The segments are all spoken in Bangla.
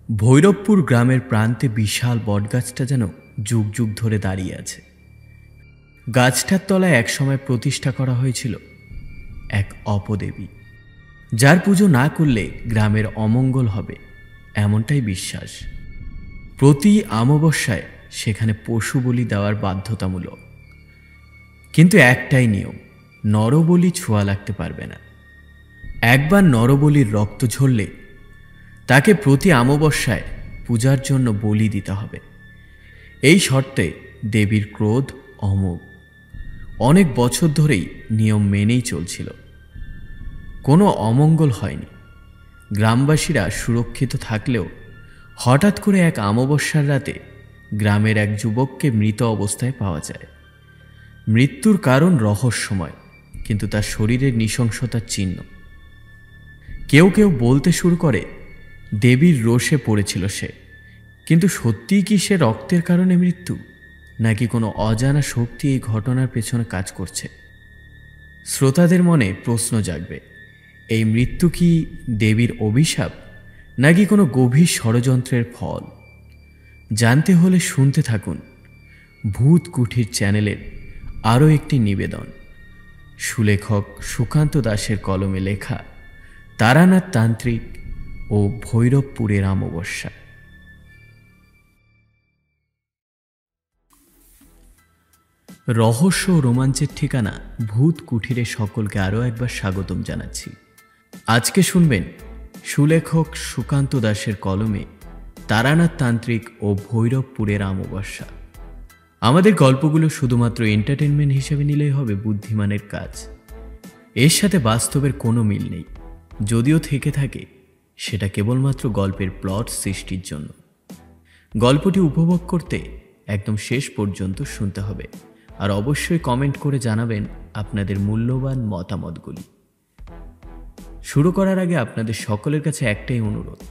ভৈরবপুর গ্রামের প্রান্তে বিশাল বটগাছটা যেন যুগ যুগ ধরে দাঁড়িয়ে আছে। গাছটার তলায় একসময় প্রতিষ্ঠা করা হয়েছিল এক অপদেবী, যার পুজো না করলে গ্রামের অমঙ্গল হবে এমনটাই বিশ্বাস। প্রতি অমাবস্যায় সেখানে পশু বলি দেওয়ার বাধ্যতামূলক, কিন্তু একটাই নিয়ম, নরবলি ছোঁয়া লাগতে পারবে না। একবার নরবলির রক্ত ঝরলে তাকে প্রতি অমাবস্যায় পূজার জন্য বলি দিতে হবে। এই শর্তে দেবীর ক্রোধ অমোঘ। অনেক বছর ধরেই নিয়ম মেনেই চলছিল, কোনো অমঙ্গল হয়নি। গ্রামবাসীরা সুরক্ষিত থাকলেও হঠাৎ করে এক অমাবস্যার রাতে গ্রামের এক যুবককে মৃত অবস্থায় পাওয়া যায়। মৃত্যুর কারণ রহস্যময়, কিন্তু তার শরীরের নৃশংসতার চিহ্ন। কেউ কেউ বলতে শুরু করে দেবীর রোষে পড়েছিল সে, কিন্তু সত্যিই কি সে রক্তের কারণে মৃত্যু, নাকি কোনো অজানা শক্তি এই ঘটনার পেছনে কাজ করছে? শ্রোতাদের মনে প্রশ্ন জাগবে, এই মৃত্যু কি দেবীর অভিশাপ, নাকি কোনো গভীর ষড়যন্ত্রের ফল? জানতে হলে শুনতে থাকুন ভূত কুঠির চ্যানেলের আরও একটি নিবেদন, সুলেখক সুকান্ত দাসের কলমে লেখা তারানাথ তান্ত্রিক ও ভৈরবপুরের অমাবস্যা। রহস্য ও রোমাঞ্চের ঠিকানা ভূত কুঠিরে সকলকে আরও একবার স্বাগতম জানাচ্ছি। আজকে শুনবেন সুলেখক সুকান্ত দাসের কলমে তারানাথ তান্ত্রিক ও ভৈরবপুরের অমাবস্যা। আমাদের গল্পগুলো শুধুমাত্র এন্টারটেনমেন্ট হিসেবে নিলেই হবে বুদ্ধিমানের কাজ। এর সাথে বাস্তবের কোনো মিল নেই, যদিও থেকে থাকে সেটা কেবলমাত্র গল্পের প্লট সৃষ্টির জন্য। গল্পটি উপভোগ করতে একদম শেষ পর্যন্ত শুনতে হবে, আর অবশ্যই কমেন্ট করে জানাবেন আপনাদের মূল্যবান মতামতগুলি। শুরু করার আগে আপনাদের সকলের কাছে একটাই অনুরোধ,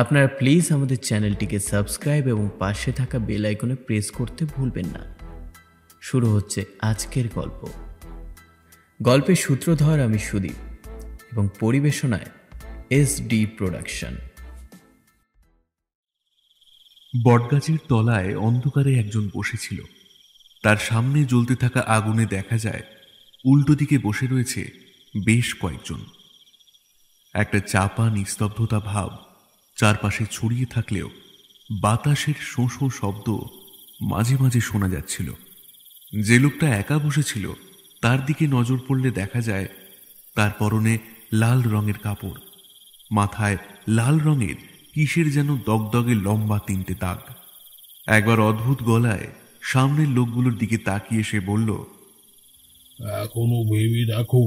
আপনারা প্লিজ আমাদের চ্যানেলটিকে সাবস্ক্রাইব এবং পাশে থাকা বেল আইকনে প্রেস করতে ভুলবেন না। শুরু হচ্ছে আজকের গল্প। গল্পের সূত্রধর আমি সুদীপ এবং পরিবেশনায় SD প্রোডাকশন। বটগাছের তলায় অন্ধকারে একজন বসেছিল। তার সামনে জ্বলতে থাকা আগুনে দেখা যায় উল্টো দিকে বসে রয়েছে বেশ কয়েকজন। একটা চাপা নিস্তব্ধতা ভাব চারপাশে ছড়িয়ে থাকলেও বাতাসের শোঁ শোঁ শব্দ মাঝে মাঝে শোনা যাচ্ছিল। যে লোকটা একা বসেছিল তার দিকে নজর পড়লে দেখা যায় তার পরনে লাল রঙের কাপড়, মাথায় লাল রঙের কিসের যেন দগদগে লম্বা তিনটে দাগ। একবার অদ্ভুত গলায় সামনের লোকগুলোর দিকে তাকিয়ে সে বলল, এখনো ভেবে দেখো,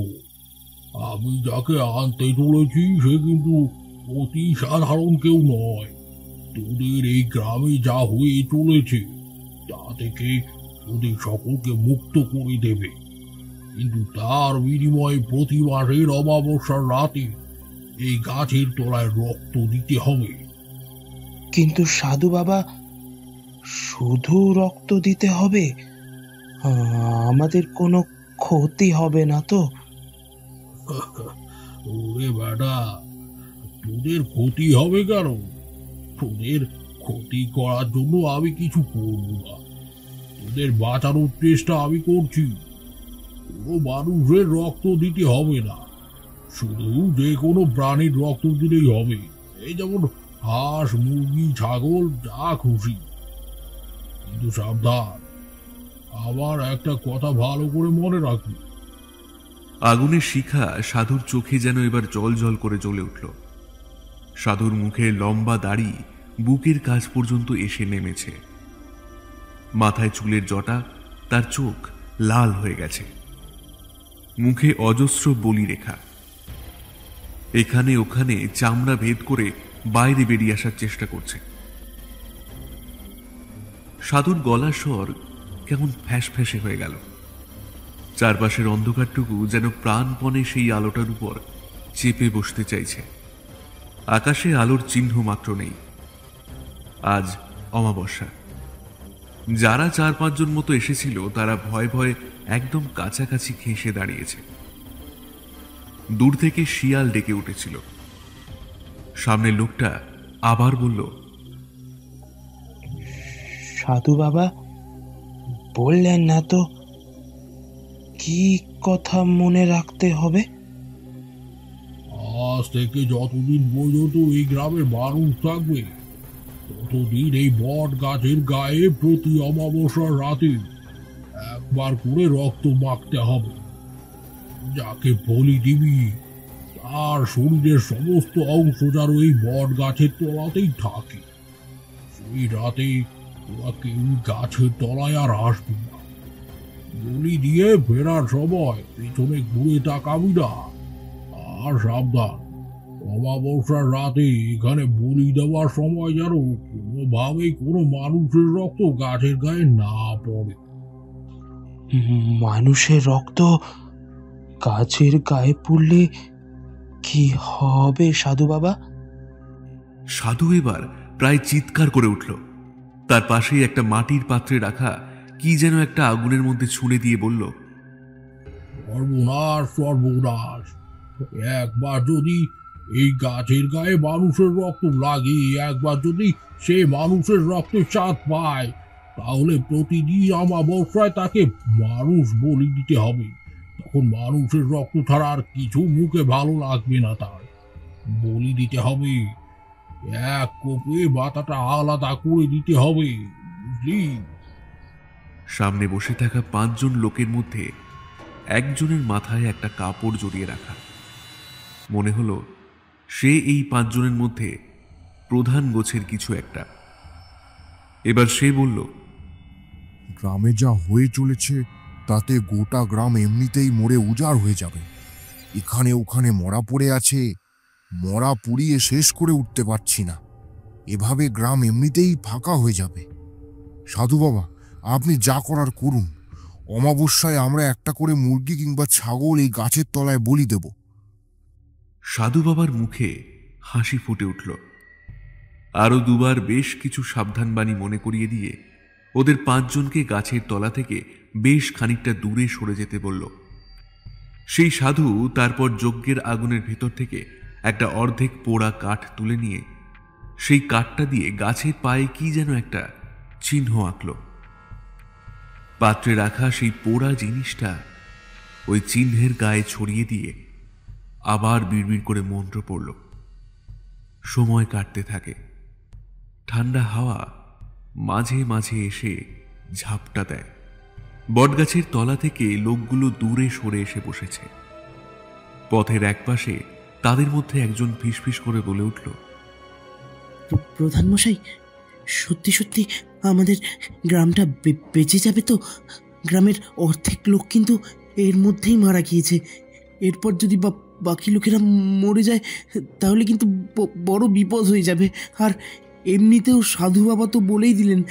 আমি যাকে আনতে চলেছি সে কিন্তু অতি সাধারণ কেউ নয়। তোদের এই গ্রামে যা হয়ে চলেছে তা থেকে তোদের সকলকে মুক্ত করে দেবে, কিন্তু তার বিনিময়ে প্রতি মাসের অমাবস্যার রাতে এই গাছের তলায় রক্ত দিতে হবে। কিন্তু সাধু বাবা, শুধু রক্ত দিতে হবে? আমাদের কোনো ক্ষতি হবে না তো? ওরে বেটা, তোদের ক্ষতি হবে কেন? তোদের ক্ষতি করার জন্য আমি কিছু করব না। তোদের বাঁচানোর চেষ্টা আমি করছি। কোনো মানুষের রক্ত দিতে হবে না, শুধু যে কোনো প্রাণীর রক্ত দিলেই হবে। এই যেমন হাঁস, মুরগি, ছাগল, যা খুশি। কিন্তু সাবধান, আবার একটা কথা ভালো করে মনে রাখবি। আগুনের শিখা সাধুর চোখে যেন এবার জল জল করে জ্বলে উঠল। সাধুর মুখে লম্বা দাড়ি বুকের কাছ পর্যন্ত এসে নেমেছে। মাথায় চুলের জটা, তার চোখ লাল হয়ে গেছে। মুখে অজস্র বলি রেখা। এখানে ওখানে চামড়া ভেদ করে বাইরে বেরিয়ে আসার চেষ্টা করছে। সাধুর গলার স্বর কেমন ফ্যাঁস ফ্যাঁসে হয়ে গেল। চারপাশের অন্ধকারটুকু যেন প্রাণপণে সেই আলোটার উপর চেপে বসতে চাইছে। আকাশে আলোর চিহ্ন মাত্র নেই। আজ অমাবস্যা। যারা 4-5 জন মতো এসেছিল তারা ভয়ে ভয়ে একদম কাছাকাছি ঘেঁষে দাঁড়িয়েছে। দূর থেকে শিয়াল ডেকে উঠেছিল। সামনের লোকটা আবার বলল, সাধু বাবা বললেন না তো কি কথা মনে রাখতে হবে? আজ থেকে যতদিন পর্যন্ত এই গ্রামের মানুষ থাকবে ততদিন এই বট গাছের গায়ে প্রতি অমাবস্যার রাতে একবার করে রক্ত মাখতে হবে। যাকে বলি দিবি তার শরীরের সমস্ত অংশ যেন এই বট গাছের তলাতেই থাকে। সেই রাতে তোরা কেউ গাছের তলায় আর আসবি না। বলি দিয়ে ফেরার সময় পেছনে ঘুরে তাকাবি না। আর সাবধান, অমাবস্যার রাতে এখানে বলি দেওয়ার সময় যেন কোনোভাবেই কোনো মানুষের রক্ত গাছের গায়ে না পড়ে। মানুষের রক্ত গাছের গায়ে পড়লে কি হবে সাধু বাবা? সাধু এবার প্রায় চিৎকার করে উঠল। তার পাশেই একটা মাটির পাত্রে রাখা কি যেন একটা আগুনের মধ্যে ছুঁড়ে দিয়ে বলল, সর্বনাশ, সর্বনাশ! একবার যদি এই গাছের গায়ে মানুষের রক্ত লাগে, একবার যদি সে মানুষের রক্তের স্বাদ পায়, তাহলে প্রতিদিন অমাবস্যায় তাকে মানুষ বলি দিতে হবে। তখন মানুষের রক্ত ছাড়া আর কিছু মুখে ভালো লাগবে না তার। বলি দিতে হবে, এক কোপে মাথাটা আলাদা করে দিতে হবে, বুঝলি? সামনে বসে থাকা 5 জন লোকের মধ্যে একজনের মাথায় একটা কাপড় জড়িয়ে রাখা। মনে হলো সে এই 5 জনের মধ্যে প্রধান গোছের কিছু একটা। এবার সে বলল, গ্রামে যা হয়ে চলেছে তাতে গোটা গ্রাম এমনিতেই মরে উজাড় হয়ে যাবে। এখানে ওখানে মরা পড়ে আছে, মরা পুড়িয়ে শেষ করে উঠতে পারছি না। এভাবে গ্রাম এমনিতেই ফাঁকা হয়ে যাবে। সাধু বাবা, আপনি যা করার করুন। অমাবস্যায় আমরা একটা করে মুরগি কিংবা ছাগল এই গাছের তলায় বলি দেব। সাধু বাবার মুখে হাসি ফুটে উঠল। আরো দুবার বেশ কিছু সাবধানবাণী মনে করিয়ে দিয়ে ওদের 5 জনকে গাছের তলা থেকে বেশ খানিকটা দূরে সরে যেতে বলল। সেই সাধু তারপর যজ্ঞের আগুনের ভেতর থেকে একটা অর্ধেক পোড়া কাঠ তুলে নিয়ে সেই কাঠটা দিয়ে গাছের পায়ে কি যেন একটা চিহ্ন আঁকল। পাত্রে রাখা সেই পোড়া জিনিসটা ওই চিহ্নের গায়ে ছড়িয়ে দিয়ে আবার বিড়বিড় করে মন্ত্র পড়ল। সময় কাটতে থাকে। ঠান্ডা হাওয়া মাঝে মাঝে এসে ঝাপটা দেয়। বটগাছের তলা থেকে লোকগুলো দূরে সরে এসে বসেছে। পথের একপাশে তাদের মধ্যে একজন ফিসফিস করে বলে উঠল, প্রধান মশাই, সত্যি সত্যি আমাদের গ্রামটা বেঁচে যাবে তো? গ্রামের অর্ধেক লোক কিন্তু এর মধ্যেই মারা গিয়েছে। এরপর যদি বাকি লোকেরা মরে যায় তাহলে কিন্তু বড় বিপদ হয়ে যাবে। আর এমনিতেও সাধু বাবা তো বলেই দিলেন,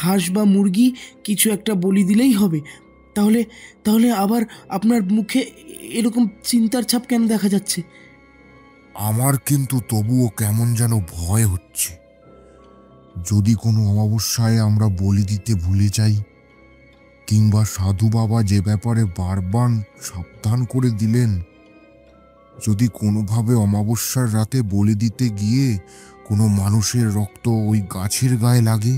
হাঁস বা মুরগি কিছু একটা বলি দিলেই হবে। তাহলে আবার আপনার মুখে এরকম চিন্তার ছাপ কেন দেখা যাচ্ছে? আমার কিন্তু তবুও কেমন যেন ভয় হচ্ছে। যদি কোনো অমাবস্যায় আমরা বলি দিতে ভুলে যাই, কিংবা সাধু বাবা যে ব্যাপারে বারবার সাবধান করে দিলেন, যদি কোনোভাবে অমাবস্যার রাতে বলি দিতে গিয়ে কোনো মানুষের রক্ত ওই গাছের গায়ে লাগে।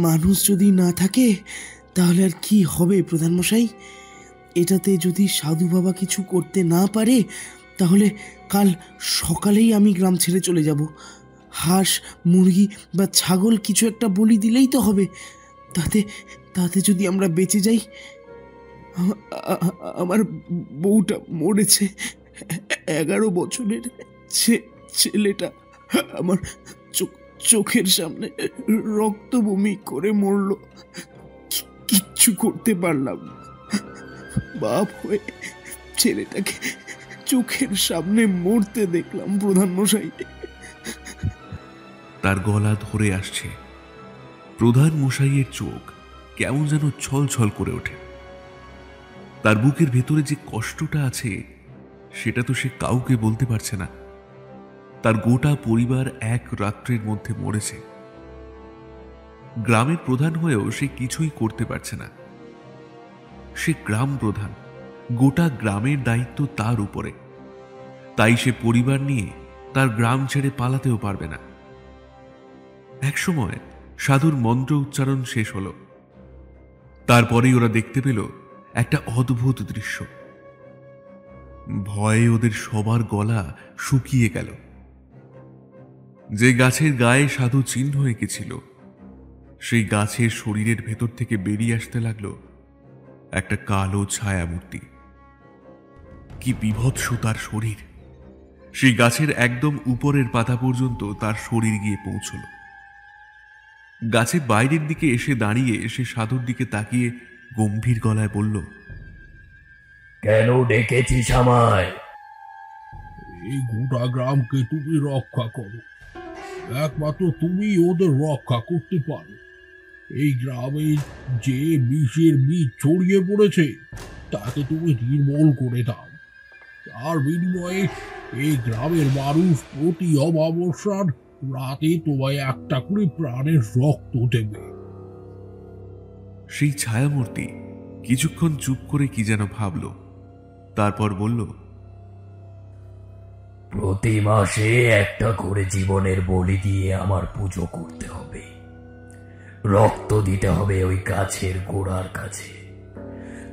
মানুষ যদি না থাকে তাহলে আর কি হবে প্রধানমশাই? এটাতে যদি সাধু বাবা কিছু করতে না পারে তাহলে কাল সকালেই আমি গ্রাম ছেড়ে চলে যাব। হাঁস, মুরগি বা ছাগল কিছু একটা বলি দিলেই তো হবে। তাতে যদি আমরা বেঁচে যাই, আমার বউটা মরেছে, 11 বছরের ছেলেটা আমার চোখের সামনে রক্ত বমি করে মরল। কিচ্ছু করতে পারলাম না। বাপ হয়ে ছেলেটাকে চোখের সামনে মরতে দেখলাম প্রধান মশাই। তার গলা ধরে আসছে। প্রধান মশাইয়ের চোখ কেমন যেন ছলছল করে ওঠে। তার বুকের ভেতরে যে কষ্টটা আছে সেটা তো সে কাউকে বলতে পারছে না। তার গোটা পরিবার এক রাত্রের মধ্যে মরেছে। গ্রামের প্রধান হয়েও সে কিছুই করতে পারছে না। সে গ্রাম প্রধান, গোটা গ্রামের দায়িত্ব তার উপরে। তাই সে পরিবার নিয়ে তার গ্রাম ছেড়ে পালাতেও পারবে না। একসময় সাধুর মন্ত্র উচ্চারণ শেষ হলো। তারপরেই ওরা দেখতে পেল একটা অদ্ভুত দৃশ্য। ভয়ে ওদের সবার গলা শুকিয়ে গেল। যে গাছের গায়ে সাধু চিহ্ন এঁকেছিল, সেই গাছের শরীরের ভেতর থেকে বেরিয়ে আসতে লাগলো একটা কালো ছায়া মূর্তি। কি বীভৎস তার শরীর! সেই গাছের একদম উপরের পাতা পর্যন্ত তার শরীর গিয়ে পৌঁছল। গাছের বাইরের দিকে এসে দাঁড়িয়ে সে সাধুর দিকে তাকিয়ে গম্ভীর গলায় বলল, কেন ডেকেছিস আমায়? এই গোটা গ্রামকে তুমি রক্ষা করো, একমাত্র তুমি ওদের রক্ষা করতে পারো। এই গ্রামে যে বিষের বীজ ছড়িয়ে পড়েছে তাকে তুমি নির্মূল করে দাও। তার বিনিময়ে এই গ্রামের মানুষ প্রতি অমাবস্যার রাতে তোমায় একটা করে প্রাণের রক্ত দেবে। সেই ছায়ামূর্তি কিছুক্ষণ চুপ করে কি যেন ভাবল, তারপর বলল, প্রতি মাসে একটা করে জীবনের বলি দিয়ে আমার পুজো করতে হবে। রক্ত দিতে হবে ওই গাছের গোড়ার কাছে।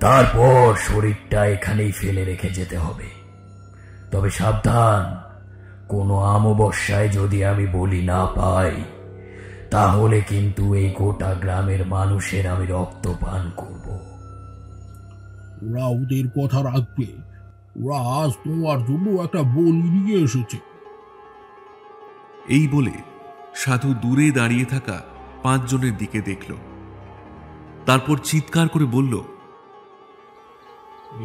তারপর শরীরটা এখানেই ফেলে রেখে যেতে হবে। তবে সাবধান, কোনো অমাবস্যায় যদি আমি বলি না পাই, তাহলে কিন্তু এই গোটা গ্রামের মানুষের আমি রক্ত পান করব। ওরা ওদের কথা রাখবে। ওরা আজ তোমার জন্য একটা বলি নিয়ে এসেছে। এই বলে সাধু দূরে দাঁড়িয়ে থাকা 5 জনের দিকে দেখল। তারপর চিৎকার করে বলল,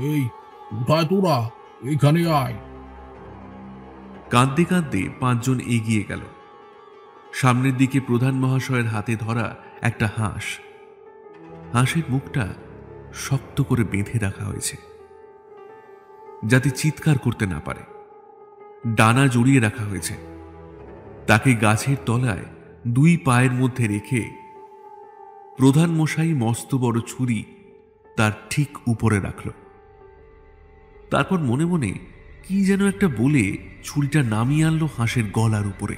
এই কোথায় তোরা? এখানে আয়। কাঁদতে কাঁদতে 5 জন এগিয়ে গেল। সামনের দিকে প্রধান মহাশয়ের হাতে ধরা একটা হাঁস। হাঁসের মুখটা শক্ত করে বেঁধে রাখা হয়েছে যাতে চিৎকার করতে না পারে। ডানা জড়িয়ে রাখা হয়েছে। তাকে গাছের তলায় 2 পায়ের মধ্যে রেখে প্রধান মশাই মস্ত বড় ছুরি তার ঠিক উপরে রাখল। তারপর মনে মনে কি যেন একটা বলে ছুরিটা নামিয়ে আনলো হাঁসের গলার উপরে।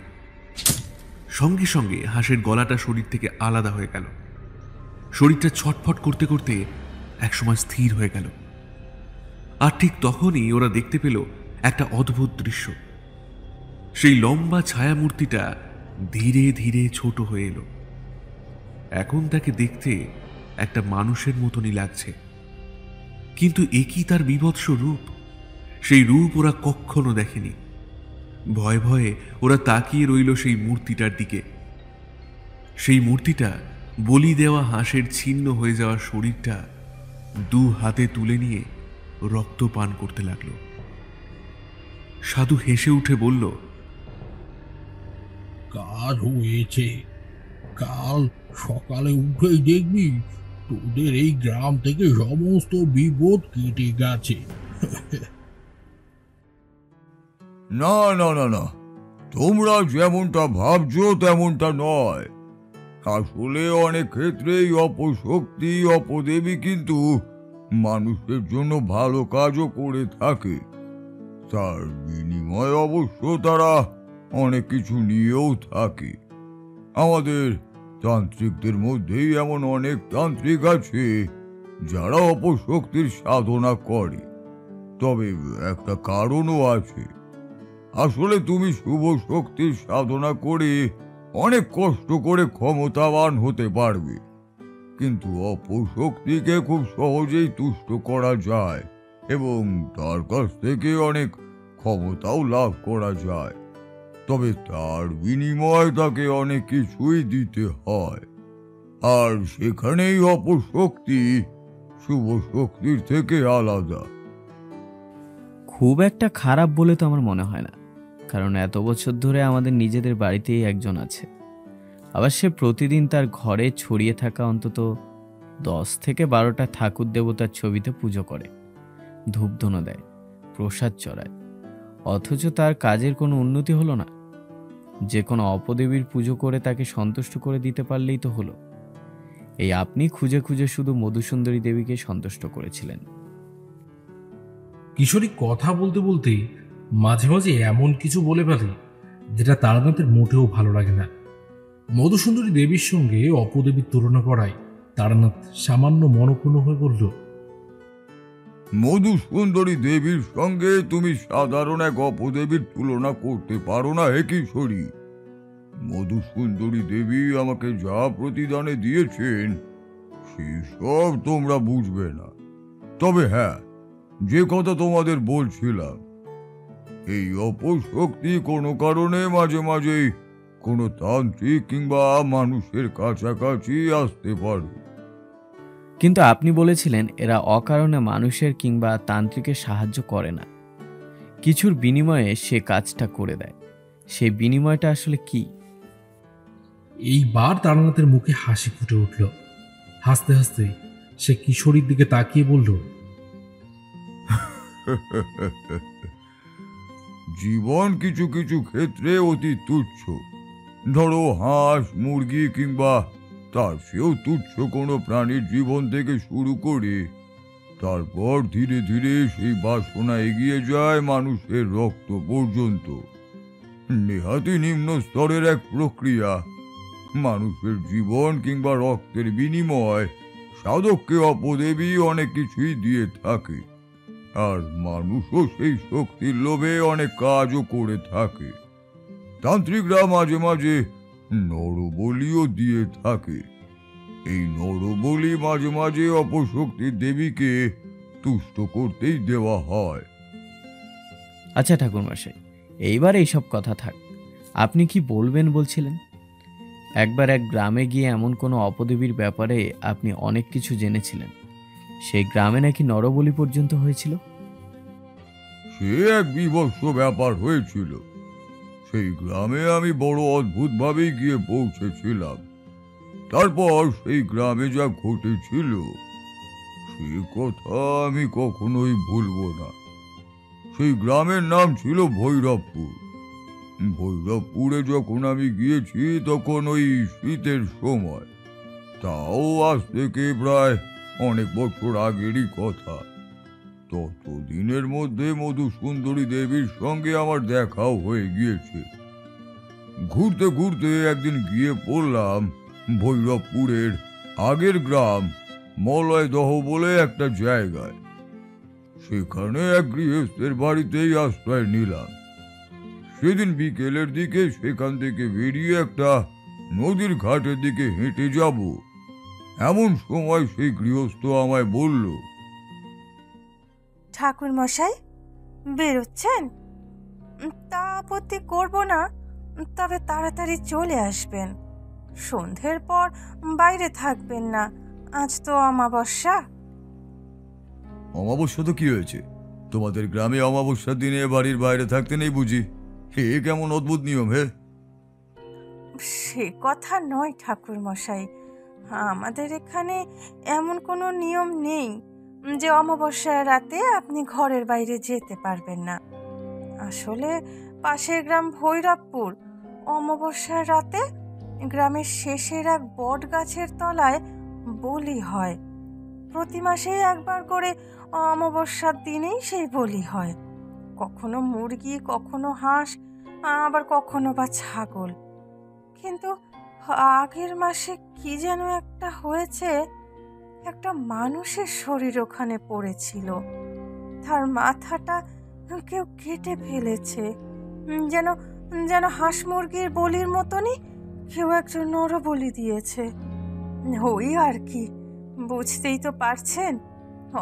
সঙ্গে সঙ্গে হাঁসের গলাটা শরীর থেকে আলাদা হয়ে গেল। শরীরটা ছটফট করতে করতে একসময় স্থির হয়ে গেল। আর ঠিক তখনই ওরা দেখতে পেল একটা অদ্ভুত দৃশ্য। সেই লম্বা ছায়ামূর্তিটা ধীরে ধীরে ছোট হয়ে এলো। এখন তাকে দেখতে একটা মানুষের মতনই লাগছে, কিন্তু এ কি তার বীভৎস রূপ! সেই রূপ ওরা কখনো দেখেনি। ভয়ে ভয়ে ওরা তাকিয়ে রইল সেই মূর্তিটার দিকে। সেই মূর্তিটা বলি দেওয়া হাঁসের ছিন্ন হয়ে যাওয়া শরীরটা 2 হাতে তুলে নিয়ে রক্ত পান করতে লাগলো। সাধু হেসে উঠে বলল, কাজ হয়েছে। কাল সকালে উঠেই দেখবি তোদের এই গ্রাম থেকে সমস্ত বিপদ কেটে গেছে। না না না না, তোমরা যেমনটা ভাবছো তেমনটা নয়। আসলে অনেক ক্ষেত্রেই অপশক্তি, অপদেবী কিন্তু মানুষের জন্য ভালো কাজও করে থাকে। তার বিনিময়ে অবশ্য তারা অনেক কিছু নিয়েও থাকে। আমাদের তান্ত্রিকদের মধ্যেই এমন অনেক তান্ত্রিক আছে যারা অপশক্তির সাধনা করে। তবে একটা কারণও আছে। আসলে তুমি শুভ শক্তির সাধনা করে অনেক কষ্ট করে ক্ষমতাবান হতে পারবে, কিন্তু অপশক্তিকে খুব সহজেই তুষ্ট করা যায় এবং তার কাছ থেকে অনেক ক্ষমতাও লাভ করা যায়। তবে তার বিনিময়ে তাকে অনেক কিছুই দিতে হয়, আর সেখানেই অপশক্তি শুভ শক্তির থেকে আলাদা। খুব একটা খারাপ বলে তো আমার মনে হয় না, কারণ এত বছর ধরে আমাদের নিজেদের বাড়িতেই একজন আছে। আবার সে প্রতিদিন তার ঘরে ছড়িয়ে থাকা অন্তত 10 থেকে 12টা ঠাকুর দেবতার ছবিতে পুজো করে, ধূপধুনো দেয়, প্রসাদ চড়ায়, অথচ তার কাজের কোনো উন্নতি হলো না। যে কোনো অপদেবীর পুজো করে তাকে সন্তুষ্ট করে দিতে পারলেই তো হলো। এই আপনি খুঁজে খুঁজে শুধু মধুসুন্দরী দেবীকে সন্তুষ্ট করেছিলেন। কিশোরী কথা বলতে বলতেই মাঝে মাঝে এমন কিছু বলে ফেলে যেটা তারানাথের মোটেও ভালো লাগে না। মধুসুন্দরী দেবীর সঙ্গে অপদেবীর তুলনা করায় তারানাথ সামান্য মনক্ষুণ্ণ হয়ে বলল, মধুসুন্দরী দেবীর সঙ্গে তুমি সাধারণ এক অপদেবীর তুলনা করতে পারো না হে কিশোরী। মধুসুন্দরী দেবী আমাকে যা প্রতিদানে দিয়েছেন সেসব তোমরা বুঝবে না। তবে হ্যাঁ, যে কথা তোমাদের বলছিলাম, এই অপশক্তি কোনো কারণে মাঝে মাঝেই কোনো তান্ত্রিক কিংবা মানুষের কাছাকাছি আসতে পারে। কিন্তু আপনি বলেছিলেন এরা অকারণে মানুষের কিংবা তান্ত্রিকের সাহায্য করে না, কিছুর বিনিময়ে সে কাজটা করে দেয়। সেই বিনিময়টা আসলে কি? এইবার তারানাথের মুখে হাসি ফুটে উঠল। হাসতে হাসতে সে কিশোরীর দিকে তাকিয়ে বলল, জীবন কিছু কিছু ক্ষেত্রে অতি তুচ্ছ। ধরো হাঁস, মুরগি কিংবা তার চেয়েও তুচ্ছ কোনো প্রাণীর জীবন থেকে শুরু করে তারপর ধীরে ধীরে সেই বাসনা এগিয়ে যায় মানুষের রক্ত পর্যন্ত। নেহাতি নিম্ন স্তরের এক প্রক্রিয়া। মানুষের জীবন কিংবা রক্তের বিনিময় সাধককে অপদেবী অনেক কিছুই দিয়ে থাকে, আর মানুষও সেই শক্তির লোভে অনেক কাজও করে থাকে। তান্ত্রিকরা মাঝে মাঝে নরবলিও দিয়ে থাকে। এই নরবলি মাঝে মাঝে অপশক্তির দেবীকে তুষ্ট করতেই দেওয়া হয়। আচ্ছা ঠাকুরমশাই, এইবার এইসব কথা থাক। আপনি কি বলবেন বলছিলেন? একবার এক গ্রামে গিয়ে এমন কোনো অপদেবীর ব্যাপারে আপনি অনেক কিছু জেনেছিলেন, সেই গ্রামে নাকি নরবলি পর্যন্ত হয়েছিল। সে এক বিভৎস ব্যাপার হয়েছিল। সেই গ্রামে আমি বড় অদ্ভুতভাবেই গিয়ে পৌঁছেছিলাম। তারপর সেই গ্রামে যা ঘটেছিল সে কথা আমি কখনোই ভুলবো না। সেই গ্রামের নাম ছিল ভৈরবপুর। ভৈরবপুরে যখন আমি গিয়েছি তখন ওই শীতের সময়, তাও আজ থেকে প্রায় অনেক বছর আগেরই কথা। ততদিনের মধ্যে মধুসুন্দরী দেবীর সঙ্গে আমার দেখাও হয়ে গিয়েছে। ঘুরতে ঘুরতে একদিন গিয়ে পড়লাম ভৈরবপুরের আগের গ্রাম মলয়দহ বলে একটা জায়গায়। সেখানে এক গৃহস্থের বাড়িতেই আশ্রয় নিলাম। সেদিন বিকেলের দিকে সেখান থেকে বেরিয়ে একটা নদীর ঘাটের দিকে হেঁটে যাব, এমন সময় সেই গৃহস্থ আমায় বলল, ঠাকুর মশাই বেরোচ্ছেন? তা আপত্তি করব না, তবে তাড়াতাড়ি চলে আসবেন। সন্ধ্যের পর বাইরে থাকবেন না, আজ তো অমাবস্যা। অমাবস্যা তো কি হয়েছে? তোমাদের গ্রামে অমাবস্যার দিনে বাড়ির বাইরে থাকতে নেই বুঝি? হে কেমন অদ্ভুত নিয়ম হে! সে কথা নয় ঠাকুর মশাই, আমাদের এখানে এমন কোনো নিয়ম নেই যে অমাবস্যার রাতে আপনি ঘরের বাইরে যেতে পারবেন না। আসলে পাশের গ্রাম ভৈরবপুর, অমাবস্যার রাতে গ্রামের শেষের এক বট গাছের তলায় বলি হয়। প্রতি মাসেই একবার করে অমাবস্যার দিনেই সেই বলি হয়। কখনো মুরগি, কখনো হাঁস, আবার কখনো বা ছাগল। কিন্তু আগের মাসে কি যেন একটা হয়েছে, একটা মানুষের শরীর ওখানে পড়েছিল। তার মাথাটা কেউ কেটে ফেলেছে, যেন যেন হাঁস মুরগির বলির মতনই কেউ একজন নরবলি দিয়েছে। ওই আর কি, বুঝতেই তো পারছেন,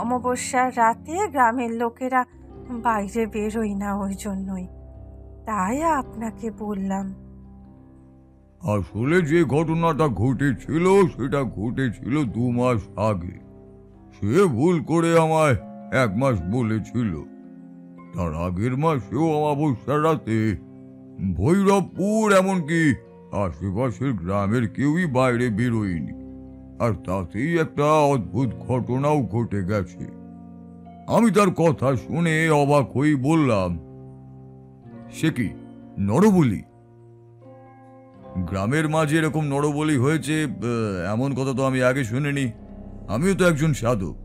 অমাবস্যার রাতে গ্রামের লোকেরা বাইরে বেরোয় না, ওই জন্যই। তাই আপনাকে বললাম। আসলে যে ঘটনাটা ঘটেছিল সেটা ঘটেছিল 2 মাস আগে। সে ভুল করে আমায় 1 মাস বলেছিল। তার আগের মাসেও অমাবস্যার রাতে ভৈরবপুর এমনকি আশেপাশের গ্রামের কেউই বাইরে বেরোয়নি, আর তাতেই একটা অদ্ভুত ঘটনাও ঘটে গেছে। আমি তার কথা শুনে অবাক হয়ে বললাম, সে কি নরবলি? গ্রামের মাঝে এরকম নরবলি হয়েছে এমন কথা তো আমি আগে শুনিনি। আমিও তো একজন সাধক,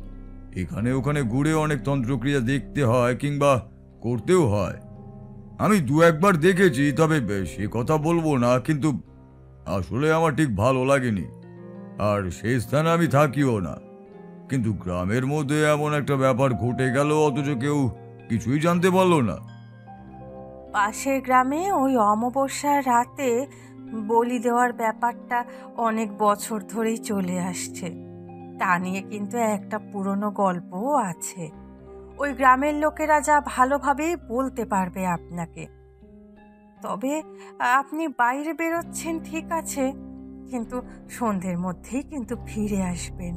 এখানে ওখানে ঘুরে অনেক তন্ত্রক্রিয়া দেখতে হয় কিংবা করতেও হয়, আমি দু একবার দেখেছি, তবে সে কথা বলবো না, কিন্তু আসলে আমার ঠিক ভালো লাগেনি, আর সেই স্থানে আমি থাকিও না। কিন্তু গ্রামের মধ্যে এমন একটা ব্যাপার ঘটে গেল, অথচ কেউ কিছুই জানতে পারলো না। পাশের গ্রামে ওই অমাবস্যার রাতে বলি দেওয়ার ব্যাপারটা অনেক বছর ধরেই চলে আসছে। তা নিয়ে কিন্তু একটা পুরনো গল্পও আছে। ওই গ্রামের লোকেরা যা ভালোভাবেই বলতে পারবে আপনাকে। তবে আপনি বাইরে বেরোচ্ছেন ঠিক আছে, কিন্তু সন্ধ্যের মধ্যেই কিন্তু ফিরে আসবেন।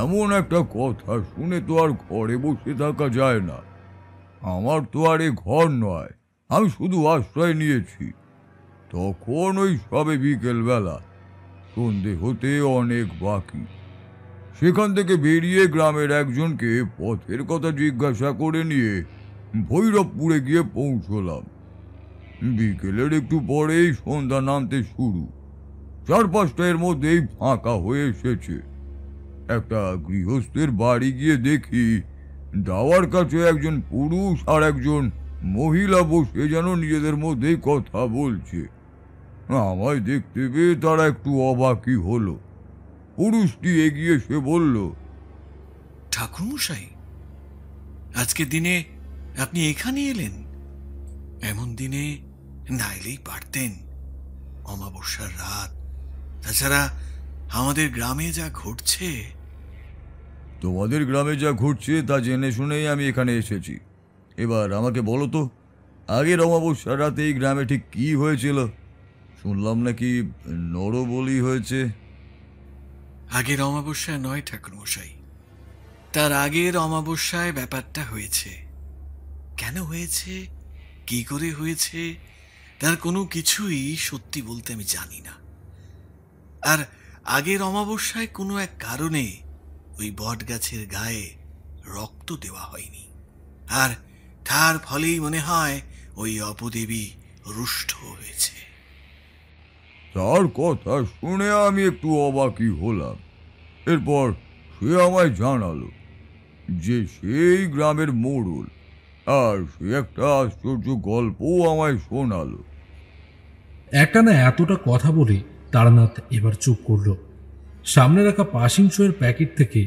এমন একটা কথা শুনে তো আর ঘরে বসে থাকা যায় না। আমার তো আর এ ঘর নয়, আমি শুধু আশ্রয় নিয়েছি। তখন ওই সবে বিকেল বেলা, সন্ধে হতে অনেক বাকি। সেখান থেকে বেরিয়ে গ্রামের একজনকে পথের কথা জিজ্ঞাসা করে নিয়ে ভৈরবপুরে গিয়ে পৌঁছলাম। বিকেলের একটু পরেই সন্ধ্যা নামতে শুরু। 4-5টা এর মধ্যেই ফাঁকা হয়ে এসেছে। একটা গৃহস্থের বাড়ি গিয়ে দেখি দাওয়ার কাছে একজন পুরুষ আর একজন মহিলা বসে যেন নিজেদের মধ্যেই কথা বলছে। আমায় দেখতে পেয়ে তারা একটু অবাকই হলো। পুরুষটি এগিয়ে এসে বলল, ঠাকুরমশাই, আজকে দিনে আপনি এখানে এলেন? এমন দিনে না এলেই পারতেন। অমাবস্যার রাত, তাছাড়া আমাদের গ্রামে যা ঘটছে। তোমাদের গ্রামে যা ঘটছে তা জেনে শুনেই আমি এখানে এসেছি। এবার আমাকে বলো তো, আগের অমাবস্যার রাতে এই গ্রামে ঠিক কি হয়েছিল? শুনলাম নাকি নরবলি হয়েছে। আগের অমাবস্যা নয় ঠাকুরমশাই, তার আগের অমাবস্যায় ব্যাপারটা হয়েছে। কেন হয়েছে, কি করে হয়েছে, তার কোনো কিছুই সত্যি বলতে আমি জানি না। আর আগের অমাবস্যায় কোনো এক কারণে ওই বট গাছের গায়ে রক্ত দেওয়া হয়নি, আর তার ফলেই মনে হয় ওই অপদেবী রুষ্ট হয়েছে। তার কথা শুনে আমি একটু অবাকই হলাম। এরপর সে আমায় জানালো যে সেই গ্রামের মোড়ল, আর সে একটা আশ্চর্য গল্পও আমায় শোনালো। একটা না এতটা কথা বলে তারানাথ এবার চুপ করল। সামনে রাখা পাসিং শোয়ের প্যাকেট থেকে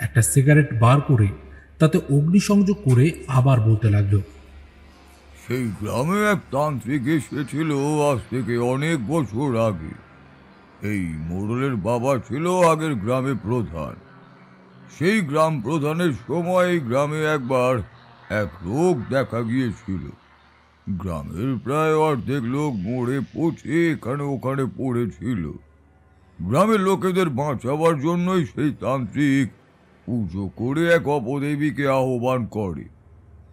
একটা সিগারেট বার করে তাতে অগ্নিসংযোগ করে আবার বলতে লাগলো, সেই গ্রামে এক তান্ত্রিক এসেছিল আজ থেকে অনেক বছর আগে। এই মোড়লের বাবা ছিল আগের গ্রামে প্রধান। সেই গ্রাম প্রধানের সময় এই গ্রামে একবার এক রোগ দেখা গিয়েছিল। গ্রামের প্রায় অর্ধেক লোক মরে পচে এখানে ওখানে পড়েছিল। গ্রামের লোকেদের বাঁচাবার জন্যই সেই তান্ত্রিক পুজো করে এক অপদেবীকে আহ্বান করে।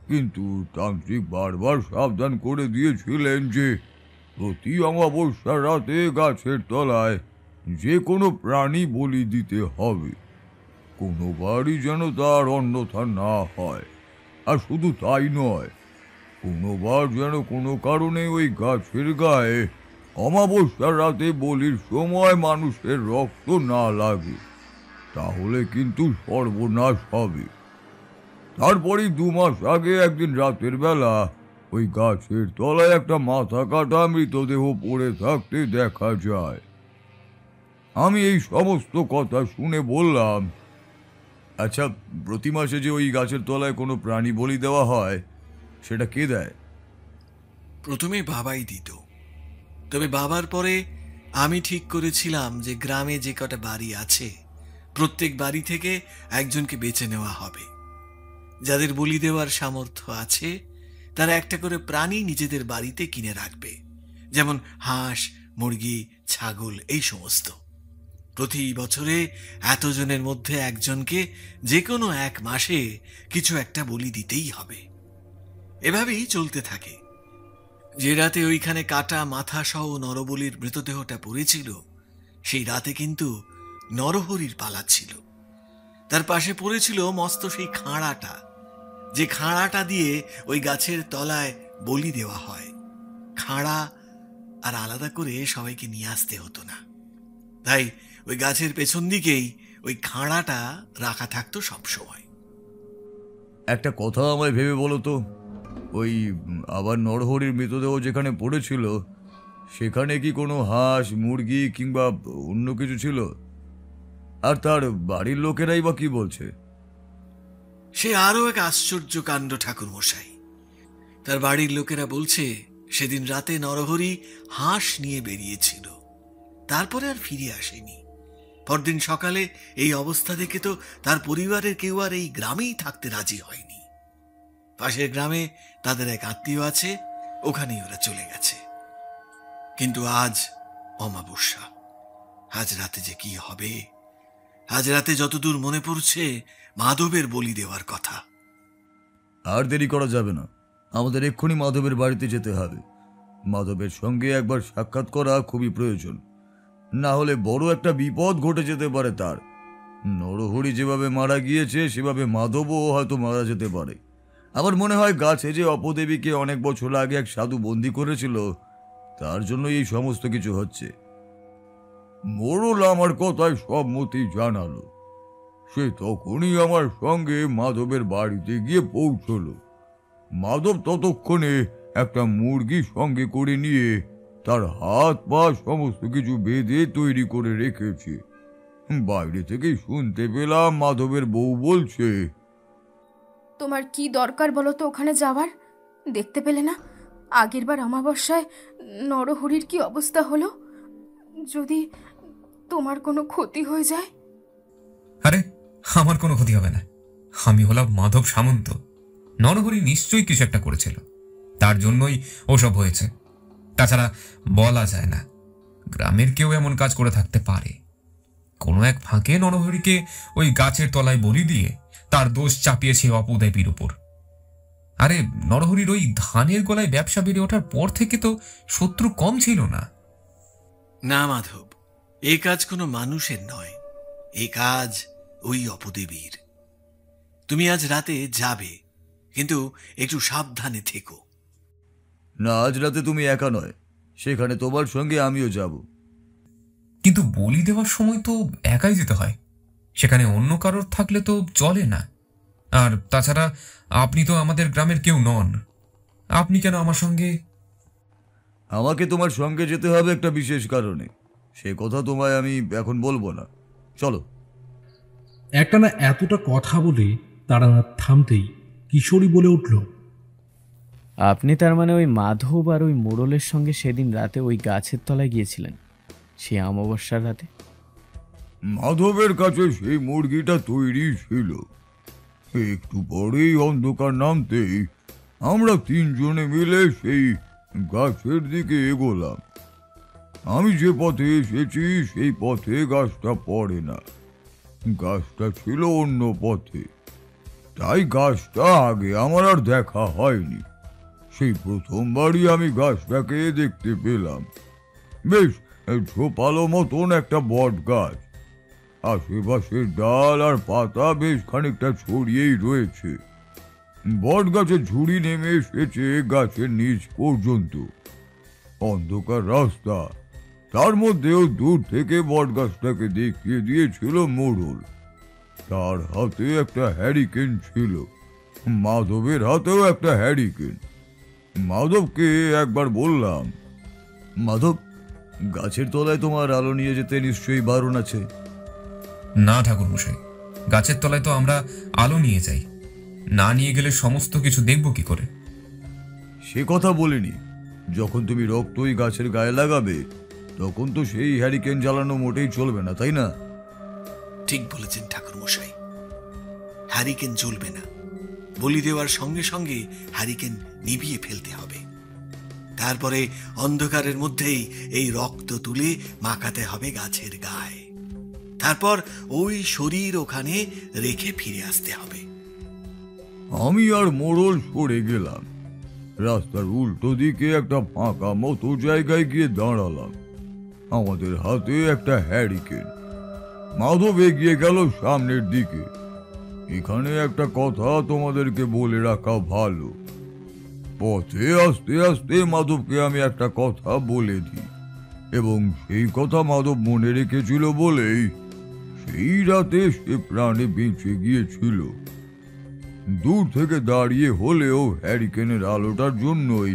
কিন্তু তান্ত্রিক বারবার সাবধান করে দিয়েছিলেন যে প্রতি অমাবস্যার রাতে গাছের তলায় যে কোনো প্রাণী বলি দিতে হবে, কোনোবারই যেন তার অন্যথা না হয়। আর শুধু তাই নয়, কোনোবার যেন কোনো কারণে ওই গাছের গায়ে অমাবস্যার রাতে বলির সময় মানুষের রক্ত না লাগে, তাহলে কিন্তু সর্বনাশ হবে। তারপরেই 2 মাস আগে একদিন রাতের বেলা ওই গাছের তলায় একটা মাথা কাটা মৃতদেহ পড়ে থাকতে দেখা যায়। আমি এই সমস্ত কথা শুনে বললাম, আচ্ছা, প্রতি মাসে যে ওই গাছের তলায় কোনো প্রাণী বলি দেওয়া হয়, সেটা কে দেয়? প্রথমে বাবাই দিত, তবে বাবার পরে আমি ঠিক করেছিলাম যে গ্রামে যে কটা বাড়ি আছে প্রত্যেক বাড়ি থেকে একজনকে বেছে নেওয়া হবে। যাদের বলি দেওয়ার সামর্থ্য আছে তারা একটা করে প্রাণী নিজেদের বাড়িতে কিনে রাখবে, যেমন হাঁস, মুরগি, ছাগল, এই সমস্ত। প্রতি বছরে এতজনের মধ্যে একজনকে যে কোনো এক মাসে কিছু একটা বলি দিতেই হবে। এভাবেই চলতে থাকে। যে রাতে ওইখানে কাটা মাথা সহ নরবলির মৃতদেহটা পড়েছিল, সেই রাতে কিন্তু নরহরির পালা ছিল। তার পাশে পড়েছিল মস্ত সেই খাঁড়াটা, যে খাঁড়াটা দিয়ে ওই গাছের তলায় বলি দেওয়া হয়। খাঁড়া আর আলাদা করে সবাইকে নিয়ে আসতে হতো না, তাই ওই গাছের পেছন দিকেই ওই খাঁড়াটা রাখা থাকতো সব সময়। একটা কথা আমায় ভেবে বলো তো, ওই আবার নরহরির মৃতদেহ যেখানে পড়েছিল সেখানে কি কোনো হাঁস মুরগি কিংবা অন্য কিছু ছিল? আর তার বাড়ির লোকেরাই বা কি বলছে? সে আরো এক আশ্চর্য কাণ্ড ঠাকুর মশাই। তার বাড়ির লোকেরা বলছে সেদিন রাতে নরহরি হাঁস নিয়ে বেরিয়েছিল, তারপরে আর ফিরে আসেনি। পরদিন সকালে এই অবস্থা দেখে তো তার পরিবারের কেউ আর এই গ্রামেই থাকতে রাজি হয়নি। পাশের গ্রামে তাদের এক আত্মীয় আছে, ওখানেই ওরা চলে গেছে। কিন্তু আজ অমাবস্যা, আজ রাতে যে কি হবে? আজ রাতে যতদূর মনে পড়ছে মাধবের বলি দেওয়ার কথা। আর দেরি করা যাবে না, আমাদের এক্ষুনি মাধবের বাড়িতে যেতে হবে। মাধবের সঙ্গে একবার সাক্ষাৎ করা খুবই প্রয়োজন, না হলে বড় একটা বিপদ ঘটে যেতে পারে তার। নরহরি যেভাবে মারা গিয়েছে সেভাবে মাধবও হয়তো মারা যেতে পারে। আমার মনে হয় গাছে যে অপদেবীকে অনেক বছর আগে এক সাধু বন্দি করেছিল, তার জন্য এই সমস্ত কিছু হচ্ছে। মোড়ল আমার কথায় সম্মতি জানালো। সে তখনই আমার সঙ্গে মাধবের বাড়িতে গিয়ে পৌঁছলো। মাধব ততক্ষণে একটা মুরগি সঙ্গে করে নিয়ে তার হাত পা সমস্ত কিছু বেঁধে তৈরি করে রেখেছে। বাইরে থেকেই শুনতে পেলাম মাধবের বউ বলছে, তোমার কি দরকার বলো তো ওখানে যাওয়ার? দেখতে পেলে না আগেরবার অমাবস্যায় নরহরির কি অবস্থা হলো? যদি তোমার কোনো ক্ষতি হয়ে যায়? আরে আমার কোনো ক্ষতি হবে না, আমি হলাম মাধব সামন্ত। নরহরি নিশ্চয়ই কিছু একটা করেছিল, তার জন্যই ওসব হয়েছে। তাছাড়া বলা যায় না, গ্রামের কেউ এমন কাজ করে থাকতে পারে। কোনো এক ফাঁকে নরহরিকে ওই গাছের তলায় বলি দিয়ে তার দোষ চাপিয়েছে অপদেবীর উপর। আরে নরহরির ওই ধানের গলায় ব্যবসা বেড়ে ওঠার পর থেকে তো শত্রু কম ছিল না। না মাধব, এই কাজ কোনো মানুষের নয়, এই কাজ ওই অপদেবীর। তুমি আজ রাতে যাবে, কিন্তু একটু সাবধানে থেকো। না, আজ রাতে তুমি একা নয়, সেখানে তোমার সঙ্গে আমিও যাব। কিন্তু বলি দেওয়ার সময় তো একাই যেতে হয়, সেখানে অন্য কারোর থাকলে তো চলে না। আর তাছাড়া আপনি তো আমাদের গ্রামের কেউ নন, আপনি কেন আমার সঙ্গে? আমাকে তোমার সঙ্গে যেতে হবে একটা বিশেষ কারণে, সে কথা তোমায় আমি এখন বলবো না। চলো। একটানা এতটা কথা বলে তারা থামতেই কিশোরী বলে উঠল, আপনি তার মানে ওই মাধব আর ওই মোড়লের সঙ্গে সেদিন রাতে ওই গাছের তলায় গিয়েছিলেন, সে অমাবস্যার রাতে? মাধবের কাছে সেই মুরগিটা তৈরি ছিল। একটু পরেই অন্ধকার নামতেই আমরা তিনজনে মিলে সেই গাছের দিকে এগোলাম। আমি যে পথে এসেছি সেই পথে গাছটা পড়ে না, গাছটা ছিল অন্য পথে। তাই গাছটা আগে আমার আর দেখা হয়নি। সেই প্রথমবারই আমি গাছটাকে দেখতে পেলাম। বেশ ঝোপালো মতন একটা বট গাছ, আশেপাশের ডাল আর পাতা বেশ খানিকটা ছড়িয়েই রয়েছে। বট গাছের ঝুড়ি নেমে এসেছে গাছের নিচ পর্যন্ত। অন্ধকার রাস্তা, তার মধ্যেও দূর থেকে বট গাছটাকে দেখিয়ে দিয়েছিল মোড়ল। তার হাতে একটা হ্যারিকেন ছিল, মাধবের হাতেও একটা হ্যারিকেন। মাধবকে একবার বললাম, মাধব, গাছের তলায় তোমার আলো নিয়ে যেতে নিশ্চয়ই বারণ আছে? না ঠাকুর মশাই, গাছের তলায় তো আমরা আলো নিয়ে যাই, না নিয়ে গেলে সমস্ত কিছু দেখব কি করে? সে কথা বলিনি। যখন তুমি রক্তই গাছের গায়ে লাগাবে তখন তো সেই হ্যারিকেন জ্বালানো মোটেই চলবে না, তাই না? ঠিক বলেছেন ঠাকুর মশাই, হ্যারিকেন জ্বলবে না। বলি দেওয়ার সঙ্গে সঙ্গে হ্যারিকেন নিভিয়ে ফেলতে হবে। তারপরে অন্ধকারের মধ্যেই এই রক্ত তুলে মাখাতে হবে গাছের গায়ে। তারপর ওই শরীর ওখানে রেখে ফিরে আসতে হবে। আমি আর মোড়ল সরে গেলাম। রাস্তার উল্টো দিকে একটা ফাঁকা মতো জায়গায় গিয়ে দাঁড়ালাম। আমাদের হাতে একটা হ্যারিকেন। মাধব এগিয়ে গেল সামনের দিকে। এখানে একটা কথা তোমাদেরকে বলে রাখা ভালো। পথে আস্তে আস্তে মাধবকে আমি একটা কথা বলে দিই, এবং সেই কথা মাধব মনে রেখেছিল বলেই সেই রাতে সে প্রাণে বেঁচে গিয়েছিল। দূর থেকে দাঁড়িয়ে হলেও হ্যারিকেনের আলোটার জন্যই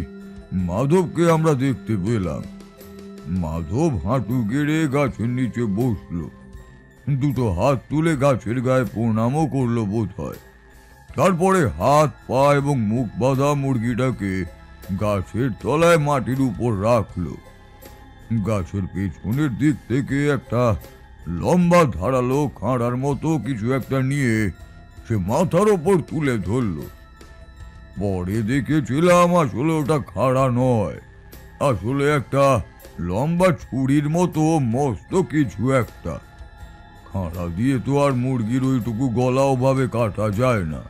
মাধবকে আমরা দেখতে পেলাম। মাধব হাঁটু গেড়ে গাছের নিচে বসলো, দুটো হাত তুলে গাছের গায়ে প্রণামও করলো বোধ হয়। তারপরে হাত পা এবং মুখ বাঁধা মুরগিটাকে গাছের তলায় মাটির উপর রাখলো। গাছের পেছনের দিক থেকে একটা লম্বা ধারালো খাঁড়ার মতো কিছু একটা নিয়ে সে মাথার ওপর তুলে ধরলো। পরে দেখেছিলাম আসলে ওটা খাঁড়া নয়, আসলে একটা লম্বা ছুরির মতো মস্ত কিছু একটা। খাঁড়া দিয়ে তো আর মুরগির ওইটুকু গলা ওভাবে কাটা যায় না।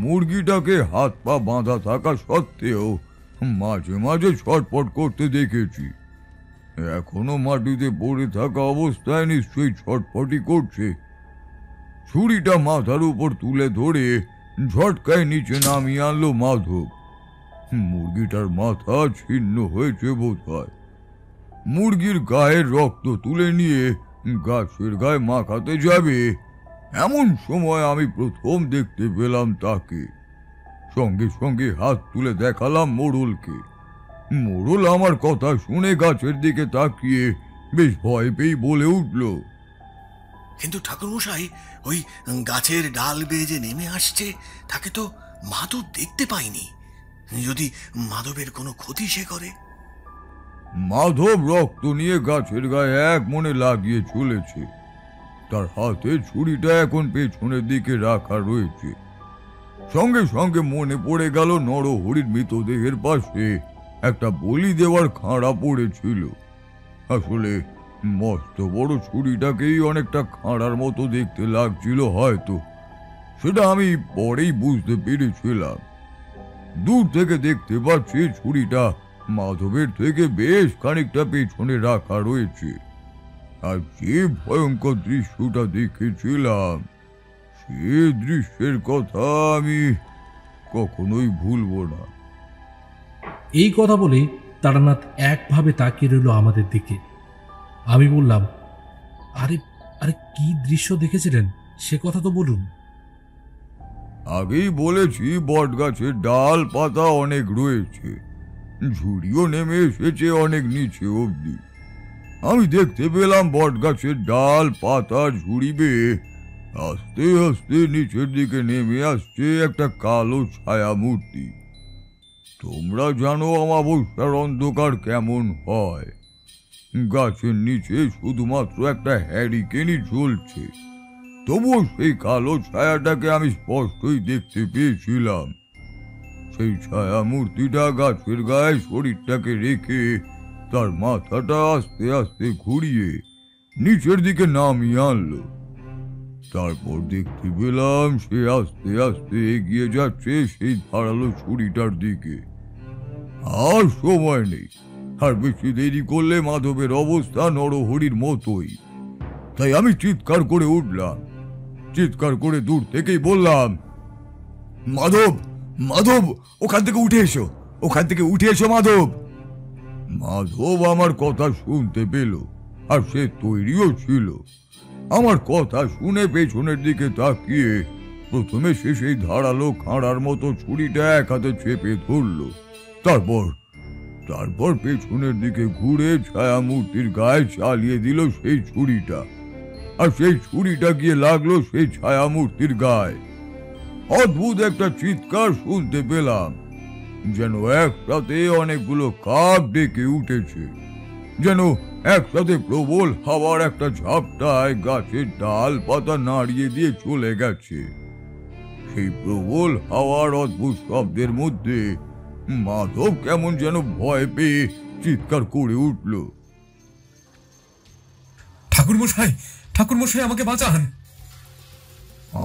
মুরগিটাকে হাত পা বাঁধা থাকা সত্ত্বেও মাঝে মাঝে ছটপট করতে দেখেছি। এখনো মাটিতে পড়ে থাকা অবস্থায় নিশ্চয়ই ছটপটি করছে। ছুরিটা মাথার উপর তুলে ধরে ঝটকায় নিচে নামিয়ে আনলো মাধব। মুরগিটার মাথা ছিন্ন হয়েছে বোধ হয়। মুরগির গায়ের রক্ত তুলে নিয়ে গাছের গায়ে মাখাতে যাবে এমন সময় আমি প্রথম দেখতে পেলাম তাকে। সঙ্গে সঙ্গে হাত তুলে দেখালাম মোড়লকে। মোড়ল আমার কথা শুনে গাছের দিকে তাকিয়ে বেশ ভয় পেয়ে বলে উঠল, কিন্তু ঠাকুরমশাই, ওই গাছের ডাল বেয়ে যে নেমে আসছে তাকে তো মাধব দেখতে পায়নি। যদি মাধবের কোনো ক্ষতি সে করে? মাধব রক্ত নিয়ে গাছের গায়ে এক মনে লাগিয়ে চলেছে। তার হাতে ছুরিটা এখন পেছনের দিকে রাখা রয়েছে। সঙ্গে সঙ্গে মনে পড়ে গেল নরহরির মৃতদেহের পাশে একটা বলি দেওয়ার খাঁড়া পড়েছিল। আসলে মস্ত বড় ছুরিটাকেই অনেকটা খাঁড়ার মতো দেখতে লাগছিল হয়তো, সেটা আমি পরেই বুঝতে পেরেছিলাম। দূর থেকে দেখতে পাচ্ছি ছুরিটা মাধবের থেকে বেশ খানিকটা পেছনে রাখা রয়েছে। আর যে ভয়ঙ্কর দৃশ্যটা দেখেছিলাম সে দৃশ্যের কথা আমি কখনোই ভুলবো না। এই কথা বলে তারানাথ একভাবে তাকিয়ে রইল আমাদের দিকে। আমি বললাম, আরে আরে কি দৃশ্য দেখেছিলেন সে কথা তো বলুন। আগেই বলেছি বট গাছের ডাল পাতা অনেক রয়েছে, ঝুড়িও নেমে এসেছে অনেক নিচে অবধি। আমি দেখতে পেলাম বট গাছের ডাল পাতা ঝুড়ি বেয়ে আস্তে আস্তে নিচের দিকে নেমে আসছে একটা কালো ছায়া মূর্তি। তোমরা জানো অমাবস্যার অন্ধকার কেমন হয়। গাছের নিচে শুধুমাত্র একটা হ্যারিকেনই জ্বলছে, তবুও সেই কালো ছায়াটাকে আমি স্পষ্টই দেখতে পেয়েছিলাম। সেই ছায়া মূর্তিটা গাছের গায়ে শরীরটাকে রেখে তার মাথাটা আস্তে আস্তে ঘুরিয়ে নিচের দিকে নামিয়ে আনলো। তারপর দেখতে পেলাম সে আস্তে আস্তে এগিয়ে যাচ্ছে সেই ধারালো ছুরিটার দিকে। আর সময় নেই, আর বেশি দেরি করলে মাধবের অবস্থা নরহরির মতোই। তাই আমি চিৎকার করে উঠলাম। চিৎকার করে দূর থেকেই বললাম, মাধব, মাধব, ওখান থেকে উঠে এসো, ওখান থেকে উঠে এসো মাধব। মাধব আমার কথা শুনতে পেল, আর সে তৈরিও ছিল। আমার কথা শুনে পেছনের দিকে তাকিয়ে প্রথমে সে সেই ধারালো খাঁড়ার মতো ছুরিটা এক হাতে চেপে ধরল। তারপর পেছনের দিকে ঘুরে ছায়া মূর্তির গায়ে চালিয়ে দিল সেই ছুরিটা, আর সেই ছুরিটা গিয়ে লাগলো সেই ছায়া মূর্তির গায়ে। অদ্ভুত একটা চিৎকার শুনতে পেলাম, যেন একসাথে অনেকগুলো কাক ডেকে উঠেছে, যেন একসাথে প্রবল হাওয়ার একটা ঝাপটায় গাছের ডাল পাতা নাড়িয়ে দিয়ে চলে গেছে। সেই প্রবল হাওয়ার অদ্ভুত শব্দের মধ্যে মাধব কেমন যেন ভয় পেয়ে চিৎকার করে উঠল, ঠাকুরমশাই, ঠাকুরমশাই, আমাকে বাঁচান।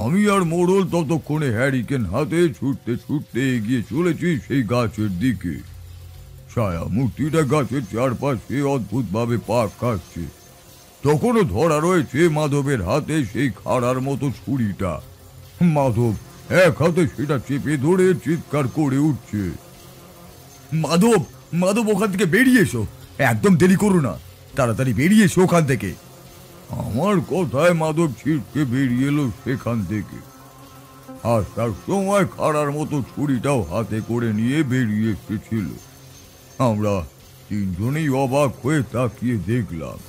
আমি আর মোড়ল ততক্ষণে হ্যারিকেন হাতে ছুটতে ছুটতে এগিয়ে চলেছি সেই গাছের দিকে। ছায়া মূর্তিটা গাছের চারপাশে অদ্ভুত ভাবে পাক খাচ্ছে। তখনও ধরা রয়েছে মাধবের হাতে সেই খাড়ার মতো ছুরিটা। মাধব এক হাতে সেটা চেপে ধরে চিৎকার করে উঠছে, মাধব, মাধব, ওখান থেকে বেরিয়ে এসো, একদম দেরি করো না, তাড়াতাড়ি বেরিয়ে এসো ওখান থেকে। আমার কথায় মাধব ছিটকে বেরিয়ে এলো সেখান থেকে। আসার সময় খাড়ার মতো ছুরিটাও হাতে করে নিয়ে বেরিয়ে এসেছিল। আমরা তিনজনেই অবাক হয়ে তাকিয়ে দেখলাম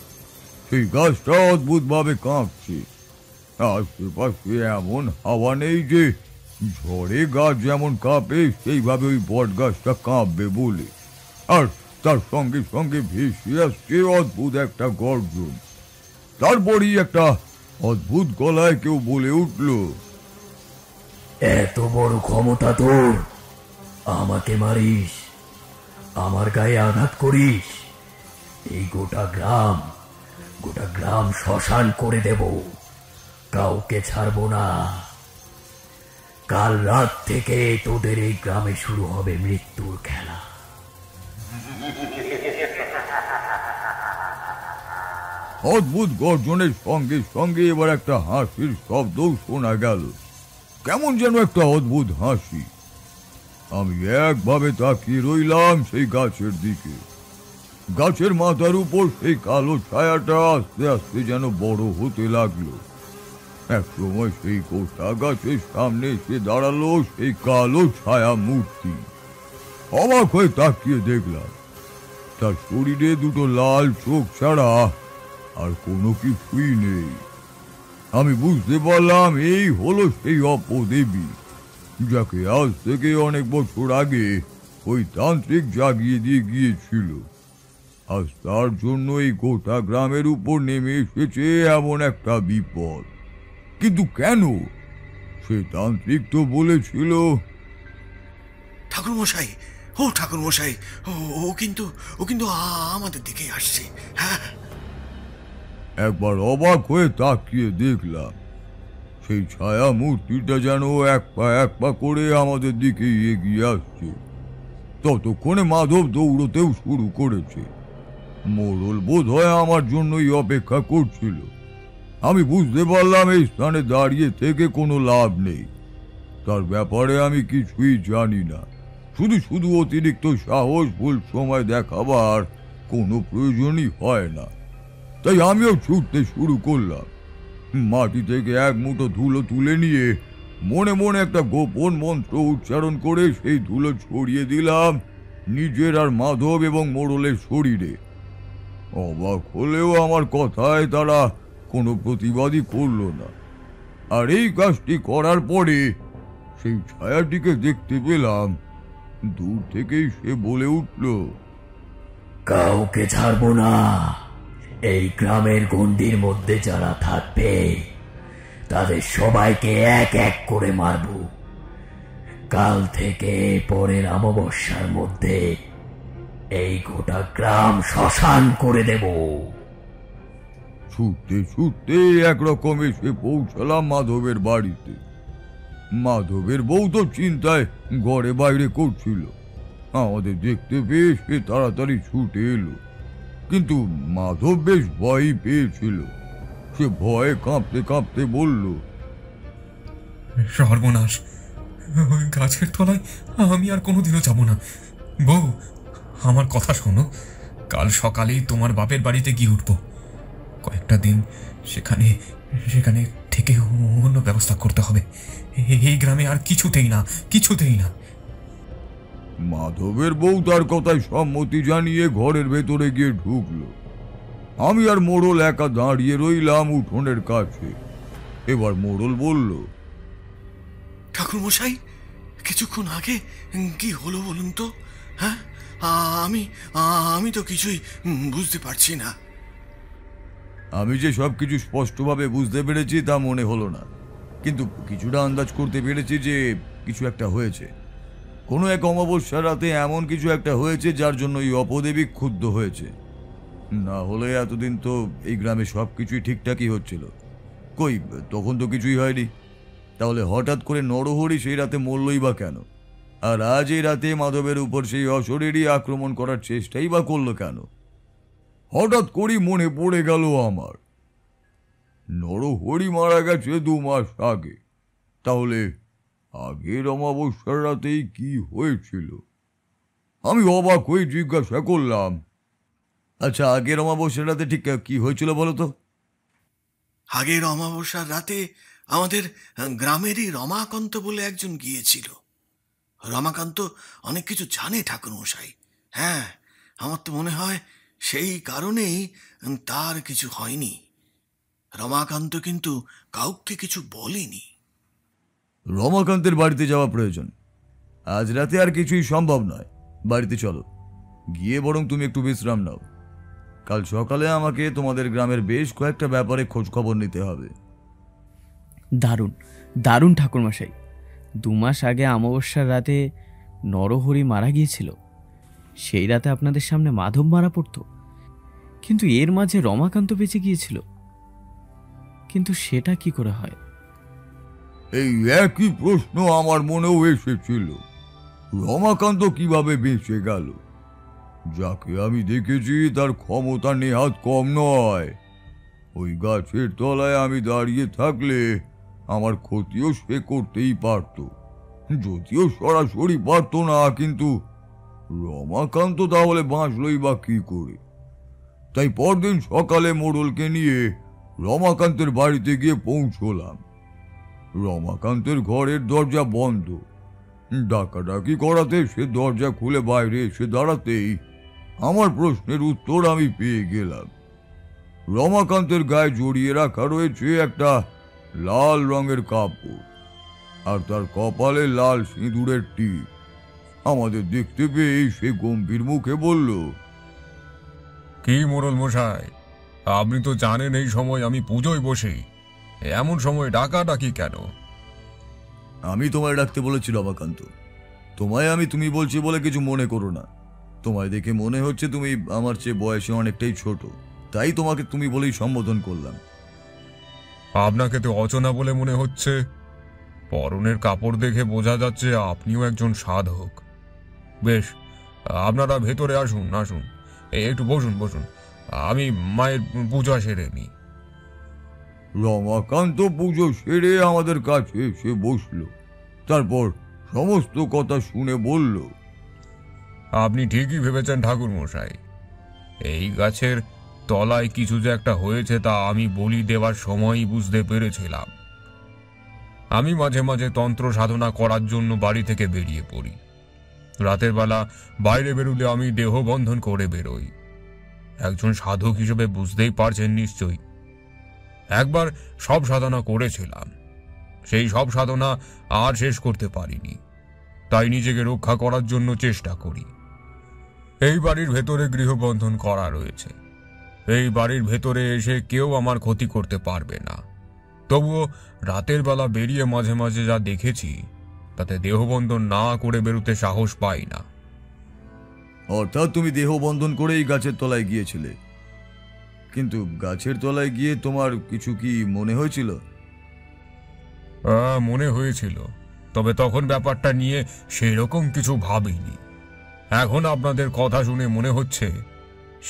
সেই গাছটা অদ্ভুতভাবে কাঁপছে। আশেপাশে এমন হাওয়া নেই যে ঝড়ে গাছ যেমন কাঁপে সেইভাবে ওই বট গাছটা কাঁপবে বলে। আর তার সঙ্গে সঙ্গে ভেসে আসছে অদ্ভুত একটা গর্জন। তারপরই একটা অদ্ভুত গলায় কেউ বলে উঠল, এত বড় ক্ষমতা তোর, আমাকে মারিস, আমার গায়ে আঘাত করিস, এই গোটা গ্রাম শ্মশান করে দেব, কাউকে ছাড়বো না। কাল রাত থেকে তোদের এই গ্রামে শুরু হবে মৃত্যুর খেলা। অদ্ভুত গর্জনের সঙ্গে সঙ্গে এবার একটা হাসির শব্দও শোনা গেল, কেমন যেন একটা অদ্ভুত হাসি। আমি একভাবে তাকিয়ে রইলাম সেই গাছের দিকে। গাছের মাথার উপর সেই কালো ছায়াটা আস্তে আস্তে যেন বড় হতে লাগলো। এক সময় সেই গোটা গাছের সামনে এসে দাঁড়ালো সেই কালো ছায়া মূর্তি। অবাক হয়ে তাকিয়ে দেখলাম তার শরীরে দুটো লাল চোখ ছাড়া আর কোনো কিছুই নেই। আমি বুঝতে পারলাম এই হলো সেই অপদেবী, যাকে আজ থেকে অনেক বছর আগে ওই তান্ত্রিক জাগিয়ে দিয়ে গিয়েছিল। আজ তার জন্য এই গোটা গ্রামের উপর নেমে এসেছে এমন একটা বিপদ। কিন্তু কেন? সে তান্ত্রিক তো বলেছিল। ঠাকুর মশাই, ঠাকুর মশাই, ও কিন্তু আমাদের দিকে আসছে। হ্যাঁ, একবার অবাক হয়ে তাকিয়ে দেখলাম সেই ছায়া মূর্তিটা যেন এক পা করে আমাদের দিকে এগিয়ে আসছে। ততক্ষণে মাধব দৌড়তেও শুরু করেছে। মোড়ল বোধ হয় আমার জন্যই অপেক্ষা করছিল। আমি বুঝতে পারলাম এই স্থানে দাঁড়িয়ে থেকে কোনো লাভ নেই। তার ব্যাপারে আমি কিছুই জানি না। শুধু অতিরিক্ত সাহস ভুল সময় দেখাবার কোনো প্রয়োজনই হয় না। তাই আমিও ছুটতে শুরু করলাম। মাটি থেকে এক মুঠো ধুলো তুলে নিয়ে মনে মনে একটা গোপন মন্ত্র উচ্চারণ করে সেই ধুলো ছড়িয়ে দিলাম নিজের আর মাধব এবং মোড়লের শরীরে। অবাক হলেও আমার কথায় তারা কোনো প্রতিবাদই করল না। আর এই কাজটি করার পরে সেই ছায়াটিকে দেখতে পেলাম। দূর থেকেই সে বলে উঠল, কাউকে ছাড়বো না। এই গ্রামের গণ্ডির মধ্যে যারা থাকবে তাদের সবাইকে এক এক করে মারব। কাল থেকে পরের অমাবস্যার মধ্যে এই গোটা গ্রাম শ্মশান করে দেব। ছুটতে ছুটতে একরকম এসে পৌঁছালাম মাধবের বাড়িতে। মাধবের বউ তো চিন্তায় ঘরে বাইরে করছিল। আমাদের দেখতে পেয়ে সে তাড়াতাড়ি ছুটে এলো। কিন্তু মাধব বেশ ভয়ই পেয়েছিল। সে ভয়ে কাঁপতে কাঁপতে বলল, সর্বনাশ, ওই গাছের তলায় আমি আর কোনোদিনও যাব না। বউ, আমার কথা শোনো, কাল সকালেই তোমার বাপের বাড়িতে গিয়ে উঠব। কয়েকটা দিন সেখানে থেকে অন্য ব্যবস্থা করতে হবে। এই গ্রামে আর কিছুতেই না। মাধবের বউ তার কথায় সম্মতি জানিয়ে ঘরের ভেতরে গিয়ে ঢুকলো। আমি আর মোড়ল একা দাঁড়িয়ে রইলাম উঠোনের কাছে। এবার মোড়ল বলল, ঠাকুর মশাই, কিছুক্ষণ আগে কি হলো বলুন তো? হ্যাঁ, আমি তো কিছুই বুঝতে পারছি না। আমি যে সবকিছু স্পষ্টভাবে বুঝতে পেরেছি তা মনে হলো না, কিন্তু কিছুটা আন্দাজ করতে পেরেছি যে কিছু একটা হয়েছে। কোনো এক অমাবস্যা রাতে এমন কিছু একটা হয়েছে যার জন্য এই অপদেবী ক্ষুব্ধ হয়েছে। না হলে এতদিন তো এই গ্রামে সবকিছুই ঠিকঠাকই হচ্ছিল। কই, তখন তো কিছুই হয়নি। তাহলে হঠাৎ করে নরহরি সেই রাতে মরলই বা কেন? আর আজ এই রাতে মাধবের উপর সেই অশরীরই আক্রমণ করার চেষ্টাই বা করলো কেন? হঠাৎ করেই মনে পড়ে গেল আমার, নরহরি মারা গেছে 2 মাস আগে। তাহলে আগের অমাবস্যার রাতেই কি হয়েছিল? আমি অবাক হয়ে জিজ্ঞাসা করলাম, আচ্ছা, আগের অমাবস্যার রাতে ঠিক কি হয়েছিল বলো তো? আগের অমাবস্যার রাতে আমাদের গ্রামেরই রমাকান্ত বলে একজন গিয়েছিল। রমাকান্ত অনেক কিছু জানে ঠাকুরমশাই। হ্যাঁ, আমার তো মনে হয় সেই কারণেই তার কিছু হয়নি। রমাকান্ত কিন্তু কাউকে কিছু বলেনি। রমাকান্তের বাড়িতে যাওয়া প্রয়োজন। আজ রাতে আর কিছুই সম্ভব নয়। বাড়িতে চলো, গিয়ে বরং তুমি একটু বিশ্রাম নাও। কাল সকালে আমাকে তোমাদের গ্রামের বেশ কয়েকটা ব্যাপারে খোঁজ খবর নিতে হবে। দারুণ দারুণ ঠাকুরমশাই। 2 মাস আগে অমাবস্যার রাতে নরহরি মারা গিয়েছিল। সেই রাতে আপনাদের সামনে মাধব মারা পড়ত, কিন্তু এর মাঝে রমাকান্ত বেঁচে গিয়েছিল। কিন্তু সেটা কি করে হয়? এই একই প্রশ্ন আমার মনেও এসেছিল। রমাকান্ত কিভাবে বেঁচে গেল? যাকে আমি দেখেছি তার ক্ষমতা নেহাত কম নয়। ওই গাছের তলায় আমি দাঁড়িয়ে থাকলে আমার ক্ষতিও সে করতেই পারত, যদিও সরাসরি পারত না। কিন্তু রমাকান্ত তাহলে বাঁচলই বা কি করে? তাই পরদিন সকালে মোড়লকে নিয়ে রমাকান্তের বাড়িতে গিয়ে পৌঁছলাম। রমাকান্তের ঘরের দরজা বন্ধ। ডাকাডাকি করাতে সে দরজা খুলে বাইরে এসে দাঁড়াতেই আমার প্রশ্নের উত্তর আমি পেয়ে গেলাম। রমাকান্তের গায়ে জড়িয়ে রাখা রয়েছে একটা লাল রঙের কাপড়, আর তার কপালে লাল সিঁদুরের টিপ। আমাদের দেখতে পেয়ে সে গম্ভীর মুখে বলল, কি মোড়ল মশাই, আপনি তো জানেন এই সময় আমি পুজোয় বসি, এমন সময় ডাকাডাকি কেন? আমি তোমায় ডাকতে বলেছি রমাকান্ত। তোমায় আমি তুমি বলছি বলে কিছু মনে করো না। তোমায় দেখে মনে হচ্ছে তুমি আমার চেয়ে বয়সে অনেকটাই ছোট, তাই তোমাকে তুমি বলেই সম্বোধন করলাম। আপনাকে তো অচেনা বলে মনে হচ্ছে। পরনের কাপড় দেখে বোঝা যাচ্ছে আপনিও একজন সাধক। বেশ, আপনারা ভেতরে আসুন আসুন, একটু বসুন বসুন, আমি মায়ের পূজা সেরে নিই। রমাকান্ত পুজো সেরে আমাদের কাছে এসে বসল। তারপর সমস্ত কথা শুনে বলল, আপনি ঠিকই ভেবেছেন ঠাকুর মশাই। এই গাছের তলায় কিছু যে একটা হয়েছে তা আমি বলি দেওয়ার সময়ই বুঝতে পেরেছিলাম। আমি মাঝে মাঝে তন্ত্র সাধনা করার জন্য বাড়ি থেকে বেরিয়ে পড়ি। রাতের বেলা বাইরে বেরোলে আমি দেহ বন্ধন করে বেরোই। একজন সাধক হিসেবে বুঝতেই পারছেন নিশ্চয়ই। একবার সব সাধনা করেছিলাম, সেই সব সাধনা আর শেষ করতে পারিনি, তাই নিজেকে রক্ষা করার জন্য চেষ্টা করি। এই বাড়ির ভেতরে গৃহবন্ধন করা রয়েছে। এই বাড়ির ভেতরে এসে কেউ আমার ক্ষতি করতে পারবে না। তবুও রাতের বেলা বেরিয়ে মাঝে মাঝে যা দেখেছি তাতে দেহবন্ধন না করে বেরোতে সাহস পাই না। অর্থাৎ তুমি দেহবন্ধন করেই গাছের তলায় গিয়েছিলে? কিন্তু গাছের তলায় গিয়ে তোমার কিছু কি মনে হয়েছিল? মনে হয়েছিল, তবে তখন ব্যাপারটা নিয়ে সেরকম কিছু ভাবিনি। এখন আপনাদের কথা শুনে মনে হচ্ছে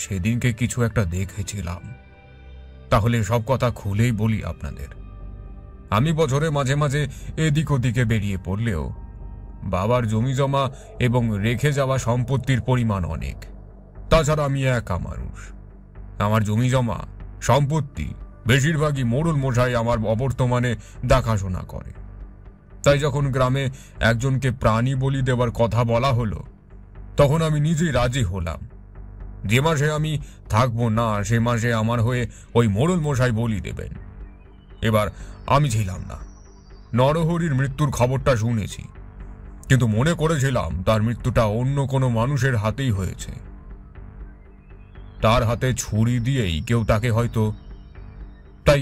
সেদিনকে কিছু একটা দেখেছিলাম। তাহলে সব কথা খুলেই বলি আপনাদের। আমি বছরে মাঝে মাঝে এদিক ওদিকে বেরিয়ে পড়লেও বাবার জমি জমা এবং রেখে যাওয়া সম্পত্তির পরিমাণ অনেক। তাছাড়া আমি একা মানুষ। আমার জমি জমা সম্পত্তি বেশিরভাগই মোড়ল মশাই আমার অবর্তমানে দেখাশোনা করে। তাই যখন গ্রামে একজনকে প্রাণী বলি দেওয়ার কথা বলা হলো, তখন আমি নিজেই রাজি হলাম। যে মাসে আমি থাকবো না সে মাসে আমার হয়ে ওই মোড়ল মশাই বলি দেবেন। এবার আমি ছিলাম না। নরহরির মৃত্যুর খবরটা শুনেছি, কিন্তু মনে করেছিলাম তার মৃত্যুটা অন্য কোনো মানুষের হাতেই হয়েছে। তার হাতে ছুরি দিয়েই কেউ তাকে হয়তো। তাই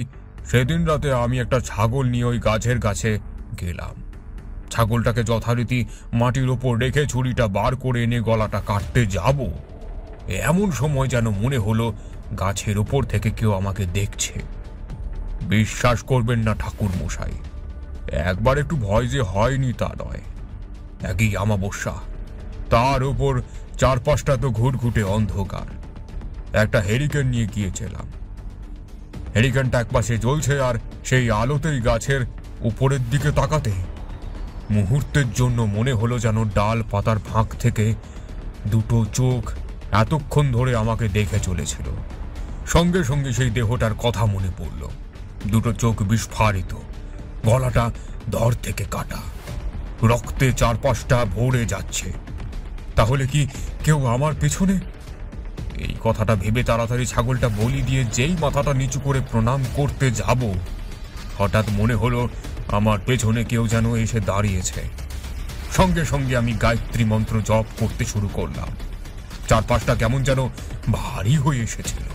সেদিন রাতে আমি একটা ছাগল নিয়ে ওই গাছের কাছে গেলাম। ছাগলটাকে যথারীতি মাটির ওপর রেখে ছুরিটা বার করে এনে গলাটা কাটতে যাব, এমন সময় যেন মনে হলো গাছের ওপর থেকে কেউ আমাকে দেখছে। বিশ্বাস করবেন না ঠাকুর মশাই, একবার একটু ভয় যে হয়নি তা নয়। একই অমাবস্যা, তার উপর চারপাশটা তো ঘুটঘুটে অন্ধকার। একটা হেরিকেন নিয়ে গিয়েছিলাম। হেরিকেনটা একপাশে জ্বলছে, আর সেই আলোতেই গাছের উপরের দিকে তাকাতে মুহূর্তের জন্য মনে হলো যেন ডাল পাতার ফাঁক থেকে দুটো চোখ এতক্ষণ ধরে আমাকে দেখে চলেছিল। সঙ্গে সঙ্গে সেই দেহটার কথা মনে পড়ল। দুটো চোখ বিস্ফারিত, গলাটা ধর থেকে কাটা, রক্তে চারপাশটা ভরে যাচ্ছে। তাহলে কি কেউ আমার পেছনে? এই কথাটা ভেবে তাড়াতাড়ি ছাগলটা বলি দিয়ে যেই মাথাটা নিচু করে প্রণাম করতে যাব, হঠাৎ মনে হলো আমার পেছনে কেউ যেন এসে দাঁড়িয়েছে। সঙ্গে সঙ্গে আমি গায়ত্রী মন্ত্র জপ করতে শুরু করলাম। চারপাশটা কেমন যেন ভারী হয়ে এসেছিল,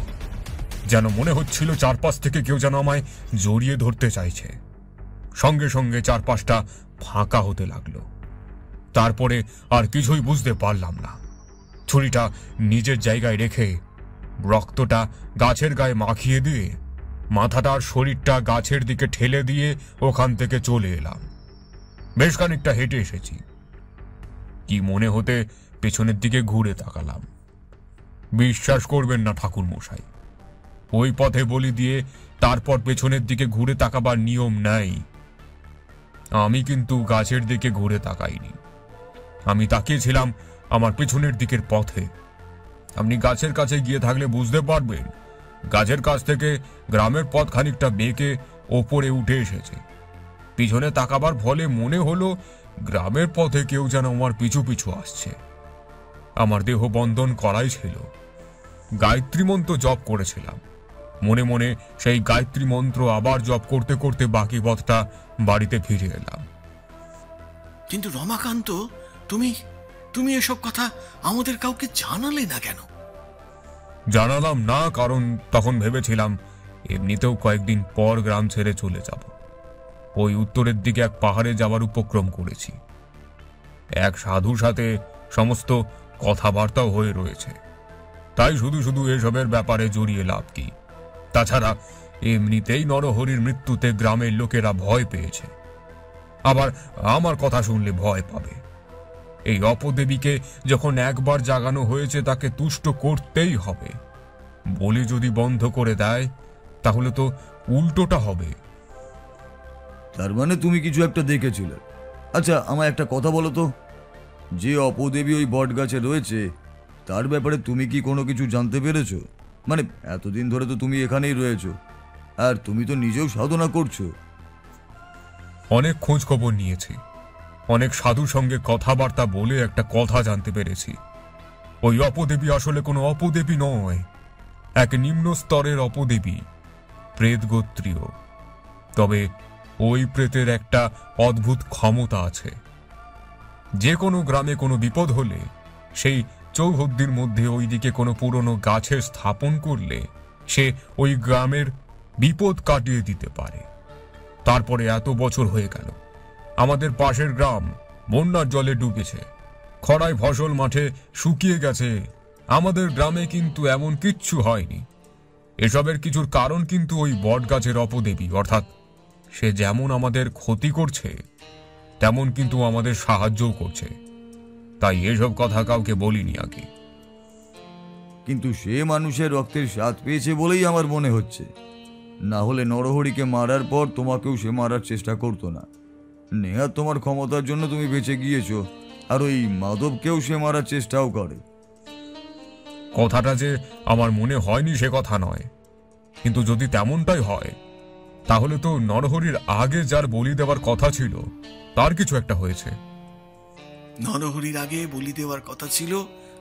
যেন মনে হচ্ছিল চারপাশ থেকে কেউ যেন আমায় জড়িয়ে ধরতে চাইছে। সঙ্গে সঙ্গে চারপাশটা ফাঁকা হতে লাগলো। তারপরে আর কিছুই বুঝতে পারলাম না। ছুরিটা নিজের জায়গায় রেখে রক্তটা গাছের গায়ে মাখিয়ে দিয়ে মাথাটা আর শরীরটা গাছের দিকে ঠেলে দিয়ে ওখান থেকে চলে এলাম। বেশ খানিকটা হেঁটে এসেছি। কি মনে হতে পেছনের দিকে ঘুরে তাকালাম। বিশ্বাস করবেন না ঠাকুর মশাই, ওই পথে বলি দিয়ে তারপর পেছনের দিকে ঘুরে তাকাবার নিয়ম নাই। আমি কিন্তু গাছের দিকে ঘুরে তাকাইনি। আমি তাকিয়েছিলাম আমার পেছনের দিকের পথে। আপনি গাছের কাছে গিয়ে থাকলে বুঝতে পারবেন, গাছের কাছ থেকে গ্রামের পথ খানিকটা বেঁকে ওপরে উঠে এসেছে। পিছনে তাকাবার ফলে মনে হলো গ্রামের পথে কেউ যেন আমার পিছু পিছু আসছে। আমার দেহ বন্ধন করাই ছিল। গায়ত্রী মন্ত্র জপ করেছিলাম। মনে মনে সেই গায়ত্রী মন্ত্র আবার জপ করতে করতে বাকি পথটা বাড়িতে ফিরে এলাম। কিন্তু রমাকান্ত, তুমি তুমি এসব কথা আমাদের কাউকে জানালে না কেন? জানালাম না কারণ তখন ভেবেছিলাম এমনিতেও কয়েকদিন পর গ্রাম ছেড়ে চলে যাব। ওই উত্তরের দিকে এক পাহাড়ে যাওয়ার উপক্রম করেছি। এক সাধুর সাথে সমস্ত কথাবার্তাও হয়ে রয়েছে। তাই শুধু শুধু এসবের ব্যাপারে জড়িয়ে লাভ কি? তাছাড়া এমনিতেই নরহরির মৃত্যুতে গ্রামের লোকেরা ভয় পেয়েছে, আবার আমার কথা শুনলে ভয় পাবে। এই অপদেবীকে যখন একবার জাগানো হয়েছে তাকে তুষ্ট করতেই হবে। বলি যদি বন্ধ করে দেয় তাহলে তো উল্টোটা হবে। তার মানে তুমি কিছু একটা দেখেছিলে? আচ্ছা, আমায় একটা কথা বলো তো, যে অপদেবী ওই বট গাছে রয়েছে তার ব্যাপারে তুমি কি কোনো কিছু জানতে পেরেছো? মানে এতদিন ধরে তো তুমি এখানেই রয়েছো, আর তুমি তো নিজেও সাধনা করছো। অনেক খোঁজ খবর নিয়েছি, অনেক সাধুর সঙ্গে কথাবার্তা বলে একটা কথা জানতে পেরেছি। ওই অপদেবী আসলে কোনো অপদেবী নয়, এক নিম্ন স্তরের অপদেবী, প্রেত গোত্রীয়। তবে ওই প্রেতের একটা অদ্ভুত ক্ষমতা আছে। যে কোনো গ্রামে কোনো বিপদ হলে সেই চৌহদ্দির মধ্যে ওইদিকে কোনো পুরনো গাছের স্থাপন করলে সে ওই গ্রামের বিপদ কাটিয়ে দিতে পারে। তারপরে এত বছর হয়ে গেল, আমাদের পাশের গ্রাম বন্যার জলে ডুবেছে, খরায় ফসল মাঠে শুকিয়ে গেছে। আমাদের গ্রামে কিন্তু এমন কিচ্ছু হয়নি। এসবের কিছুর কারণ কিন্তু ওই বট গাছের অপদেবী, অর্থাৎ সে যেমন আমাদের ক্ষতি করছে তেমন কিন্তু আমাদের সাহায্যও করছে। তাই এসব কথা কাউকে বলিনি আগে। কিন্তু সে মানুষের রক্তের স্বাদ পেয়েছে বলেই আমার মনে হচ্ছে, না হলে নরহরিকে মারার পর তোমাকেও সে মারার চেষ্টা করতো না। নেহাত তোমার ক্ষমতার জন্য তুমি বেঁচে গিয়েছো, আর ওই মাধবকেও সে মারার চেষ্টাও করে। কথাটা যে আমার মনে হয়নি সে কথা নয়, কিন্তু যদি তেমনটাই হয় তাহলে তো নরহরির আগে যার বলি দেওয়ার কথা ছিল তার কিছু একটা হয়েছে। নরহরির আগে বলি দেওয়ার কথা ছিল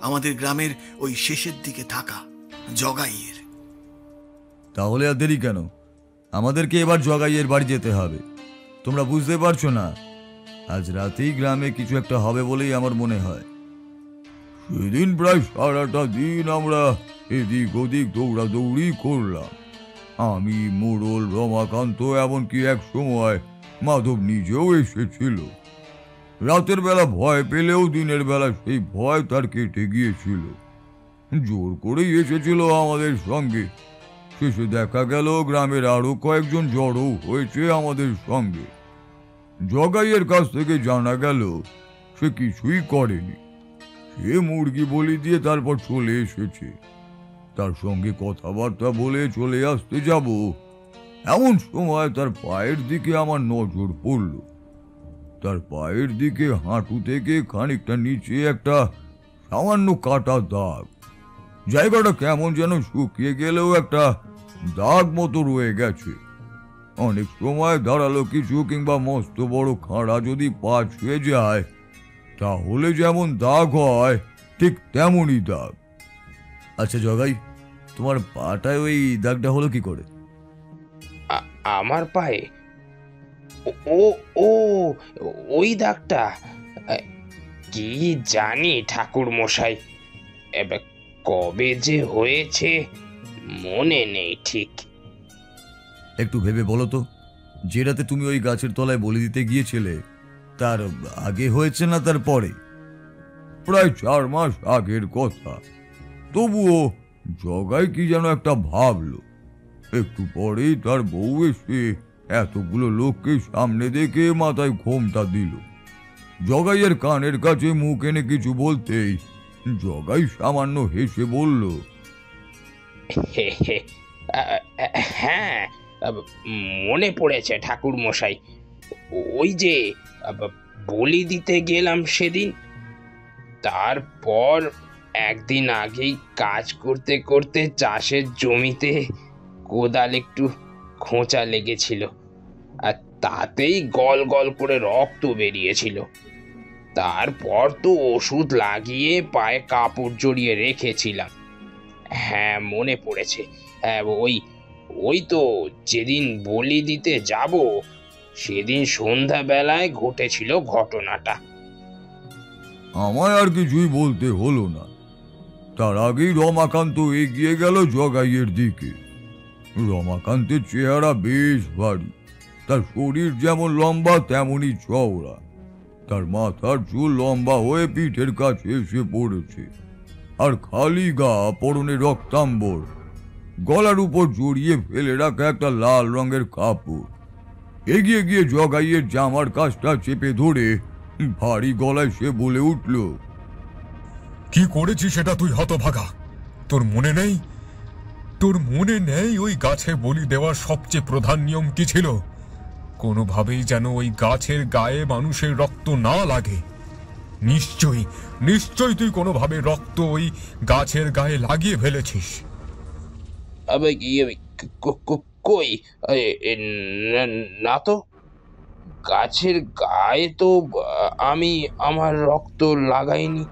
আমাদের গ্রামের ওই শেষের দিকে থাকা জগাইয়ের। তাহলে আর দেরি কেন? আমাদেরকে এবার জগাইয়ের বাড়ি যেতে হবে। তোমরা বুঝতে পারছো না, আজ রাতেই গ্রামে কিছু একটা হবে বলেই আমার মনে হয়। সেদিন প্রায় সারাটা দিন আমরা এদিক ওদিক দৌড়াদৌড়ি করলাম। আমি, মোড়ল, রমাকান্ত, এমনকি এক সময় মাধব নিজেও এসেছিল। রাতের বেলা ভয় পেলেও দিনের বেলা সেই ভয় তার কেটে গিয়েছিল। জোর করেই এসেছিল আমাদের সঙ্গে। শেষে দেখা গেল গ্রামের আরো কয়েকজন জড়ো হয়েছে আমাদের সঙ্গে। জগাইয়ের কাছ থেকে জানা গেল সে কিছুই করেনি, সে মুরগি বলি দিয়ে তারপর চলে এসেছে। তার সঙ্গে কথাবার্তা বলে চলে আসতে যাব, এমন সময় তার পায়ের দিকে আমার নজর পড়ল। তার পায়ের দিকে হাঁটু থেকে খানিকটা নিচে একটা সামান্য কাটা দাগ। জায়গাটা কেমন যেন শুকিয়ে গেলেও একটা দাগ মতো রয়ে গেছে। অনেক সময় দাঁড়ালো কিছু কিংবা মস্ত বড় খাঁড়া যদি পা ছুঁয়ে যায় তাহলে যেমন দাগ হয় ঠিক তেমনই দাগ। আচ্ছা জগাই, তোমার পাটায় ওই দাগটা হলো কি করে? আমার পায়ে? ও ও ওই দাগটা কি জানি ঠাকুর মশাই, এবার কবে যে হয়েছে মনে নেই ঠিক। একটু ভেবে বলো তো, যে রাতে তুমি ওই গাছের তলায় বলি দিতে গিয়েছিলে তার আগে হয়েছে না তার পরে? প্রায় 4 মাস আগের কথা। তবুও জগাই কি যেন একটা ভাবলো। একটু পরেই তার বউ এসে এতগুলো লোককে সামনে দেখে মাথায় ঘোমটা দিল। জগাইয়ের কানের কাছে মুখ এনে কিছু বলতেই জগাই সামান্য হেসে বলল, হ্যাঁ মনে পড়েছে ঠাকুর মশাই, ওই যে বলি দিতে গেলাম সেদিন, তারপর একদিন আগেই কাজ করতে করতে চাষের জমিতে কোদাল একটু খোঁচা লেগেছিল, আর তাতেই গল গল করে রক্ত বেরিয়েছিল। তারপর তো ওষুধ লাগিয়ে পায়ে কাপড় জড়িয়ে রেখেছিলাম। হ্যাঁ মনে পড়েছে, ওই তো যেদিন বলি দিতে যাব সেদিন সন্ধ্যাবেলায় ঘটেছিল ঘটনাটা। আমায় আর কিছুই বলতে হলো না। তার আগেই রমাকান্ত এগিয়ে গেল জগাইয়ের দিকে। রমাকান্তের চেহারা বেশ ভারী, তার শরীর যেমন লম্বা তেমনই চওড়া। তার মাথার চুল লম্বা হয়ে পিঠের কাছে এসে পড়েছে, আর খালি গা, পরনে রক্তাম্বর, গলার উপর জড়িয়ে ফেলে রাখা একটা লাল রঙের কাপড়। এগিয়ে গিয়ে জগাইয়ের জামার কাজটা চেপে ধরে ভারী গলায় সে বলে উঠল, কি করেছিস সেটা তুই হতভাগা? তোর মনে নেই? তোর মনে নেই ওই গাছে বলি দেওয়ার সবচেয়ে প্রধান নিয়ম কি ছিল? কোনোভাবেই যেন ওই গাছের গায়ে মানুষের রক্ত না লাগে। নিশ্চয়ই নিশ্চয়ই তুই কোনোভাবে রক্ত ওই গাছের গায়ে লাগিয়ে ফেলেছিস। কই, না তো, গাছের গায়ে তো আমি আমার রক্ত লাগাইনি।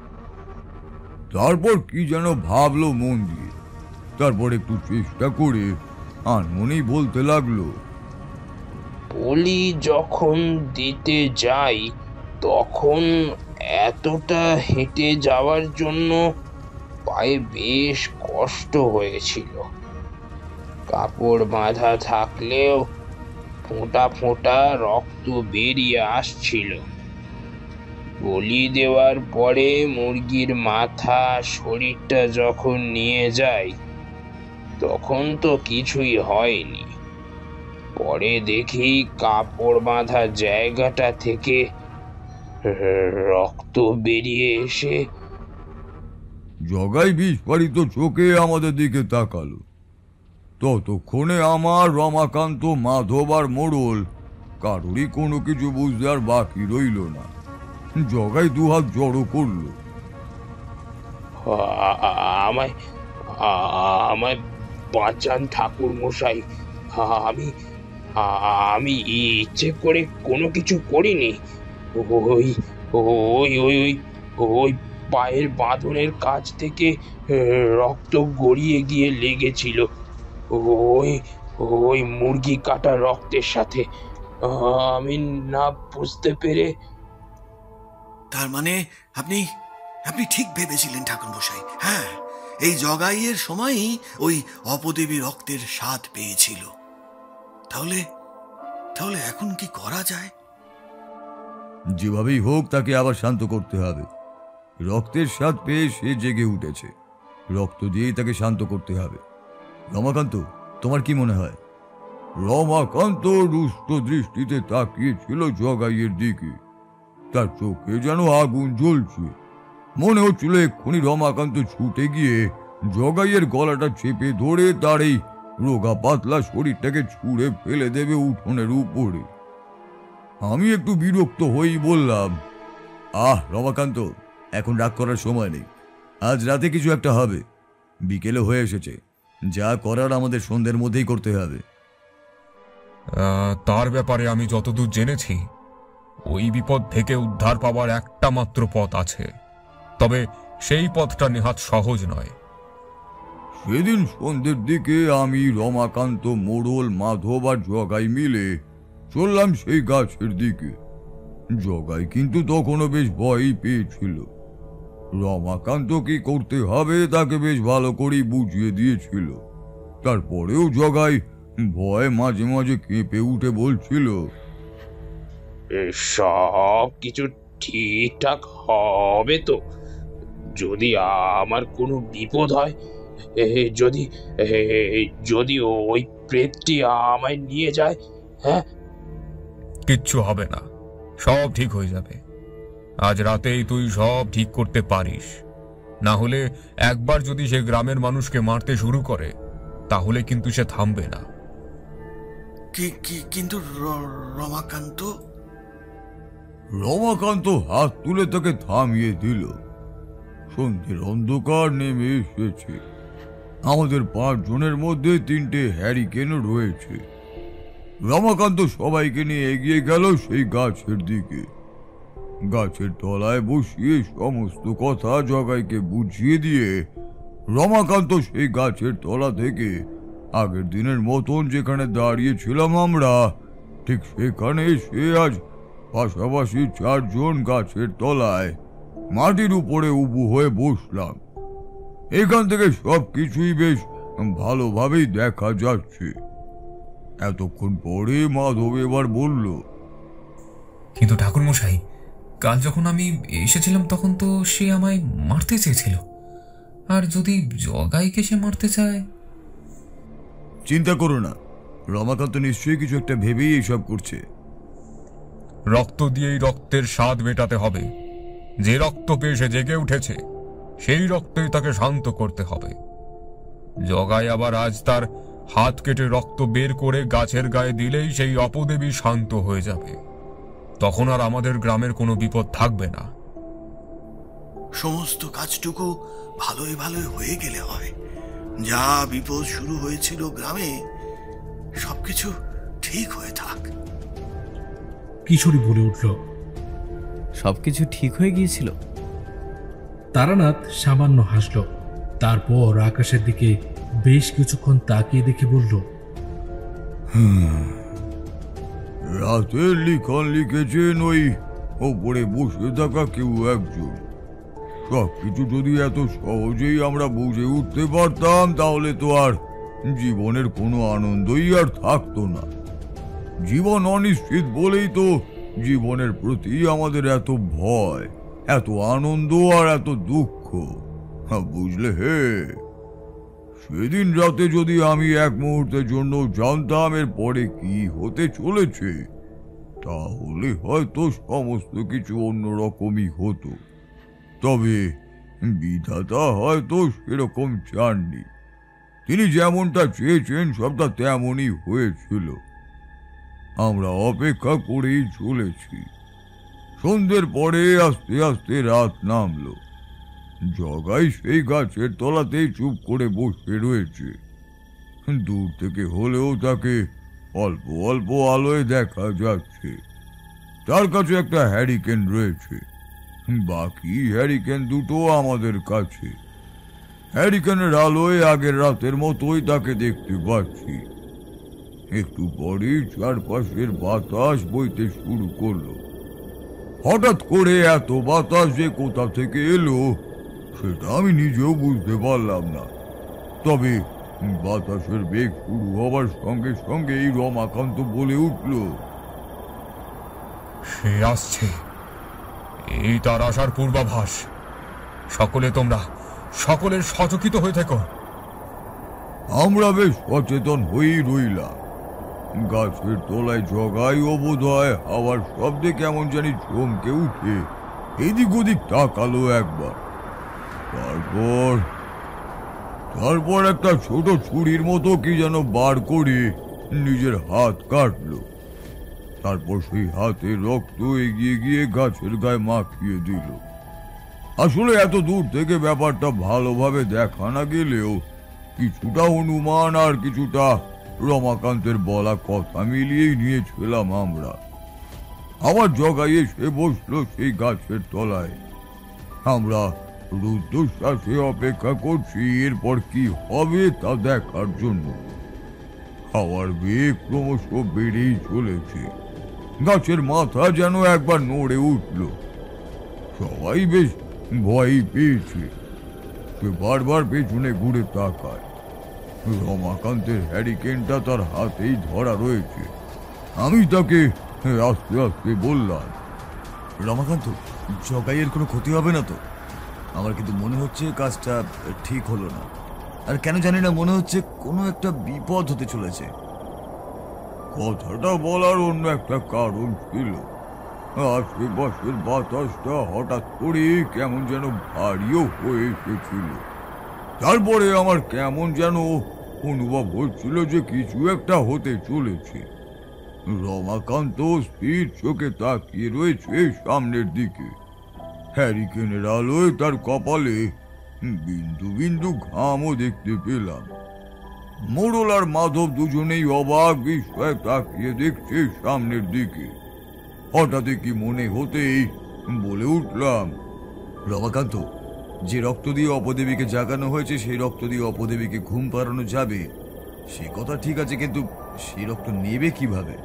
তারপর কি যেন ভাবলো মন দিয়ে, তারপর একটু চেষ্টা করে আনমনেই বলতে লাগলো, বলি যখন দিতে যাই তখন এতটা হেঁটে যাওয়ার জন্য পায়ে বেশ কষ্ট হয়েছিল। কাপড় বাঁধা থাকলেও ফোঁটা ফোঁটা রক্ত বেরিয়ে আসছিল। বলি দেওয়ার পরে মুরগির মাথা শরীরটা যখন নিয়ে যাই তখন তো কিছুই হয়নি। পরে দেখি কাপড় বাঁধা জায়গাটা থেকে রক্ত বেরিয়ে এসে। জগাই বিস্ফারিত চোখে আমাদের দিকে তাকালো। ততক্ষণে আমার, রমাকান্ত, মাধব আর মোড়ল কারোরই কোনো কিছু বুঝতে আর বাকি রইল না। জগাই দুহাত জড়ো করলো, আমায় আমায় বাঁচান ঠাকুর মশাই, আমি আমি ইচ্ছে করে কোনো কিছু করিনি। ওই ওই ওই ওই পায়ের বাঁধনের কাছ থেকে রক্ত গড়িয়ে গিয়ে লেগেছিল ওই ওই মুরগি কাটা রক্তের সাথে। আমি না বুঝতে পেরে। তার মানে আপনি আপনি ঠিক ভেবেছিলেন ঠাকুর মশাই। হ্যাঁ, এই জগাইয়ের সময়ই ওই অপদেবী রক্তের স্বাদ পেয়েছিল। তাহলে তাহলে এখন কি করা যায়? যেভাবেই হোক তাকে আবার শান্ত করতে হবে। রক্তের স্বাদ পেয়ে সে জেগে উঠেছে, রক্ত দিয়েই তাকে শান্ত করতে হবে। রমাকান্ত, তোমার কি মনে হয়? রমাকান্ত রুষ্ট দৃষ্টিতে তাকিয়েছিল জগাইয়ের দিকে। তার চোখে যেন আগুন জ্বলছে। মনে হচ্ছিল এক্ষুনি রমাকান্ত ছুটে গিয়ে জগাইয়ের গলাটা চেপে ধরে তার এই রোগা পাতলা শরীরটাকে ছুঁড়ে ফেলে দেবে উঠোনের উপরে। আমি একটু বিরক্ত হয়েই বললাম, রমাকান্ত, এখন রাগ করার সময় নেই। আজ রাতে কিছু একটা হবে। বিকেলে হয়ে এসেছে, যা করার আমাদের সন্ধ্যের মধ্যেই করতে হবে। তার ব্যাপারে আমি যতদূর জেনেছি, ওই বিপদ থেকে উদ্ধার পাওয়ার একটা মাত্র পথ আছে, তবে সেই পথটা নেহাত সহজ নয়। সেদিন সন্ধ্যের দিকে আমি, রমাকান্ত, মোড়ল, মাধব আর জগাই মিলে চললাম সেই গাছের দিকে। জগাই কিন্তু তখনও বেশ ভয়ই পেয়েছিল। রমাকান্ত কি করতে হবে তাকে বেশ ভালো করেই বুঝিয়ে দিয়েছিল। তারপরেও জগাই ভয় মাঝে মাঝে কেঁপে উঠে বলছিল, সব কিছু ঠিকঠাক হবে তো? যদি আমার কোনো বিপদ হয়, যদি যদি ওই প্রেতটি আমায় নিয়ে যায়? হ্যাঁ, কিচ্ছু হবে না, সব ঠিক হয়ে যাবে। আজ রাতেই তুই সব ঠিক করতে পারিস। না হলে একবার যদি সে গ্রামের মানুষকে মারতে শুরু করে, তাহলে কিন্তু সে থামবে না। কিন্তু রমাকান্ত? রমাকান্ত হাত তুলে তাকে থামিয়ে দিল। সন্ধ্যের অন্ধকার নেমে এসেছে। আমাদের 5 জনের মধ্যে 3টে হ্যারিকেন রয়েছে। রমাকান্ত সবাইকে নিয়ে এগিয়ে গেল সেই গাছের দিকে। গাছের তলায় বসিয়ে সমস্ত কথা জগাইকে বুঝিয়ে দিয়ে রমাকান্ত সেই গাছের তলা থেকে আগের দিনের মতন যেখানে দাঁড়িয়েছিলাম আমরা, ঠিক সেখানে সে আজ পাশাপাশি 4 জন গাছের তলায় মাটির উপরে উবু হয়ে বসলাম। এখান থেকে সবকিছুই বেশ ভালোভাবেই দেখা যাচ্ছে। এতক্ষণ পরে মাধব এবার বলল, কিন্তু ঠাকুরমশাই, কাল যখন আমি এসেছিলাম তখন তো সে আমায় মারতে চেয়েছিল, আর যদি জগাইকে সে মারতে চায়? চিন্তা করো না, রমাকান্ত নিশ্চয়ই কিছু একটা ভেবেই এইসব করছে। রক্ত দিয়েই রক্তের স্বাদ মেটাতে হবে। যে রক্ত পেয়ে সে জেগে উঠেছে, সেই রক্তেই তাকে শান্ত করতে হবে। জগাই আবার আজ তার হাত কেটে রক্ত বের করে গাছের গায়ে দিলেই সেই অপদেবী শান্ত হয়ে যাবে। তখন আর আমাদের গ্রামের কোনো বিপদ থাকবে না। সমস্ত কাজটুকু ভালোই ভালোই হয়ে গেলে হয়। যা বিপদ শুরু হয়েছিল গ্রামে, সবকিছু ঠিক হয়ে থাক। কিশোরী বলে উঠল, সবকিছু ঠিক হয়ে গিয়েছিল? তারানাথ সামান্য হাসল, তারপর আকাশের দিকে বেশ কিছুক্ষণ তাকিয়ে দেখে বলল, রাতের লিখন লিখেছেন ওই ওপরে বসে থাকা কেউ একজন। সবকিছু যদি এত সহজেই আমরা বুঝে উঠতে পারতাম, তাহলে তো আর জীবনের কোনো আনন্দই আর থাকতো না। জীবন অনিশ্চিত বলেই তো জীবনের প্রতি আমাদের এত ভয়, এত আনন্দ আর এত দুঃখ, বুঝলে হে? সেদিন রাতে যদি আমি এক মুহূর্তের জন্য জানতাম এর পরে কি হতে চলেছে, তাহলে হয়তো সমস্ত কিছু অন্যরকমই হতো। তবে বিধাতা হয়তো সেরকম চাননি। তিনি যেমনটা চেয়েছেন সবটা তেমনই হয়েছিল। আমরা অপেক্ষা করেই চলেছি। সন্ধ্যের পরে আস্তে আস্তে রাত নামলো। জগাই সেই গাছের তলাতেই চুপ করে বসে রয়েছে। দূর থেকে হলেও তাকে অল্প অল্প আলোয় দেখা যাচ্ছে। তার কাছে একটা হ্যারিকেন রয়েছে, বাকি হ্যারিকেন দুটো আমাদের কাছে। হ্যারিকেনের আলোয় আগের রাতের মতোই তাকে দেখতে পাচ্ছি। একটু পরেই চারপাশের বাতাস বইতে শুরু করলো। হঠাৎ করে এত বাতাস যে কোথা থেকে এলো সেটা আমি নিজেও বুঝতে পারলাম না। তবে বাতাসের বেগ শুরু হবার সঙ্গে সঙ্গেই রমাকান্ত বলে উঠল, সে আসছে, এই তার আসার পূর্বাভাস। সকলের সচকিত হয়ে থেকো। আমরা বেশ সচেতন হয়েই রইলাম। গাছের তলায় জগাই ও বোধহয় হাওয়ার শব্দে কেমন জানি চমকে উঠে এদিক ওদিক তাকালো একবার। তারপর একটা ছোট ছুরির মতো কি যেন বার করে নিজের হাত কাটলো। তারপর সেই হাতে রক্ত এগিয়ে গিয়ে গাছের গায়ে মাখিয়ে দিল। আসলে এত দূর থেকে ব্যাপারটা ভালোভাবে দেখা না গেলেও কিছুটা অনুমান আর কিছুটা রমাকান্তের বলা কথা মিলিয়েই নিয়েছিলাম আমরা। আমার জগাই এসে বসলো সেই গাছের তলায়। আমরা রুদ্ধশ্বাসে অপেক্ষা করছি এরপর কি হবে তা দেখার জন্য। হাওয়ার বেগ ক্রমশ বেড়েই চলেছে। গাছের মাথা যেন একবার নড়ে উঠল। সবাই বেশ ভয় পেয়েছে। সে বারবার পেছনে ঘুরে তাকায়। রমাকান্তের হ্যারিকেনটা তার হাতেই ধরা রয়েছে। আমি তাকে আস্তে আস্তে বললাম, রমাকান্ত, জগাইয়ের কোনো ক্ষতি হবে না তো? আমার কিন্তু মনে হচ্ছে কাজটা ঠিক হলো না। আর কেন জানি না মনে হচ্ছে কোনো একটা বিপদ হতে চলেছে। কথাটা বলার অন্য একটা কারণ ছিল। আশেপাশের বাতাসটা হঠাৎ করে কেমন যেন ভারীও হয়ে এসেছিল। তারপরে আমার কেমন যেন অনুভব হচ্ছিল যে কিছু একটা হতে চলেছে। রমাকান্ত স্থির চোখে তাকিয়ে রয়েছে সামনের দিকে। হ্যারিকেনের আলোয় তার কপালে বিন্দু বিন্দু ঘামও দেখতে পেলাম। মোড়ল আর মাধব দুজনেই অবাক বিস্ময়ে তাকিয়ে দেখছে সামনের দিকে। হঠাৎ কি মনে হতেই বলে উঠলাম, রমাকান্ত, যে রক্ত দিয়ে অপদেবীকে জাগানো হয়েছে সেই রক্ত দিয়ে অপদেবীকে ঘুম পাড়ানো যাবে, সে কথা ঠিক আছে, কিন্তু সেই রক্ত নেবে কিভাবে?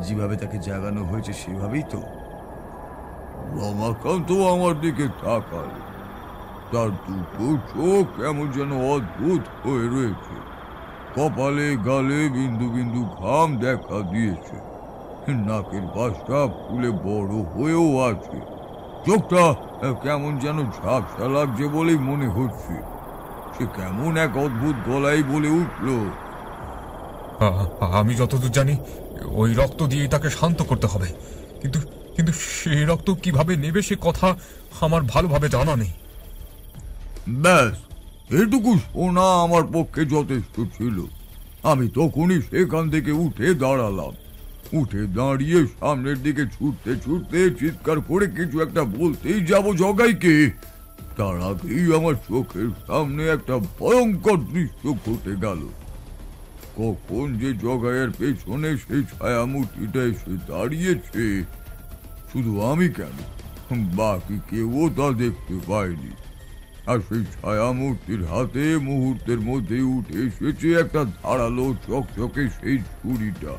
যেভাবে তাকে জাগানো হয়েছে সেভাবেই তো। রমাকান্ত আমার দিকে তাকাল। তার দুটো চোখ কেমন যেন অদ্ভুত হয়ে রয়েছে। কপালে গালে বিন্দু বিন্দু ঘাম দেখা দিয়েছে। নাকের পাশটা ফুলে বড় হয়েও আছে। চোখটা কেমন যেন ঝাপসা লাগছে বলেই মনে হচ্ছে। সে কেমন এক অদ্ভুত গলায় বলে উঠল, আমি যতদূর জানি ওই রক্ত দিয়ে তাকে শান্ত করতে হবে, কিন্তু কিন্তু সেই রক্ত কিভাবে নেবে সে কথা আমার ভালোভাবে জানা নেই। ব্যাস, এটুকু শোনা আমার পক্ষে যথেষ্ট ছিল। আমি তখনই সেখান থেকে উঠে দাঁড়ালাম। উঠে দাঁড়িয়ে সামনের দিকে ছুটতে ছুটতে চিৎকার করে কিছু একটা বলতেই যাব জগাইকে, তার আগেই আমার চোখের সামনে একটা ভয়ঙ্কর দৃশ্য ঘটে গেল। কখন যে জগাইয়ের পেছনে সেই ছায়ামূর্তিটা এসে দাঁড়িয়েছে, শুধু আমি কেন, বাকি কেউ তা দেখতে পায়নি। আর সেই ছায়ামূর্তির হাতে মুহূর্তের মধ্যে উঠে এসেছে একটা ধারালো চকচকে সেই ছুরিটা।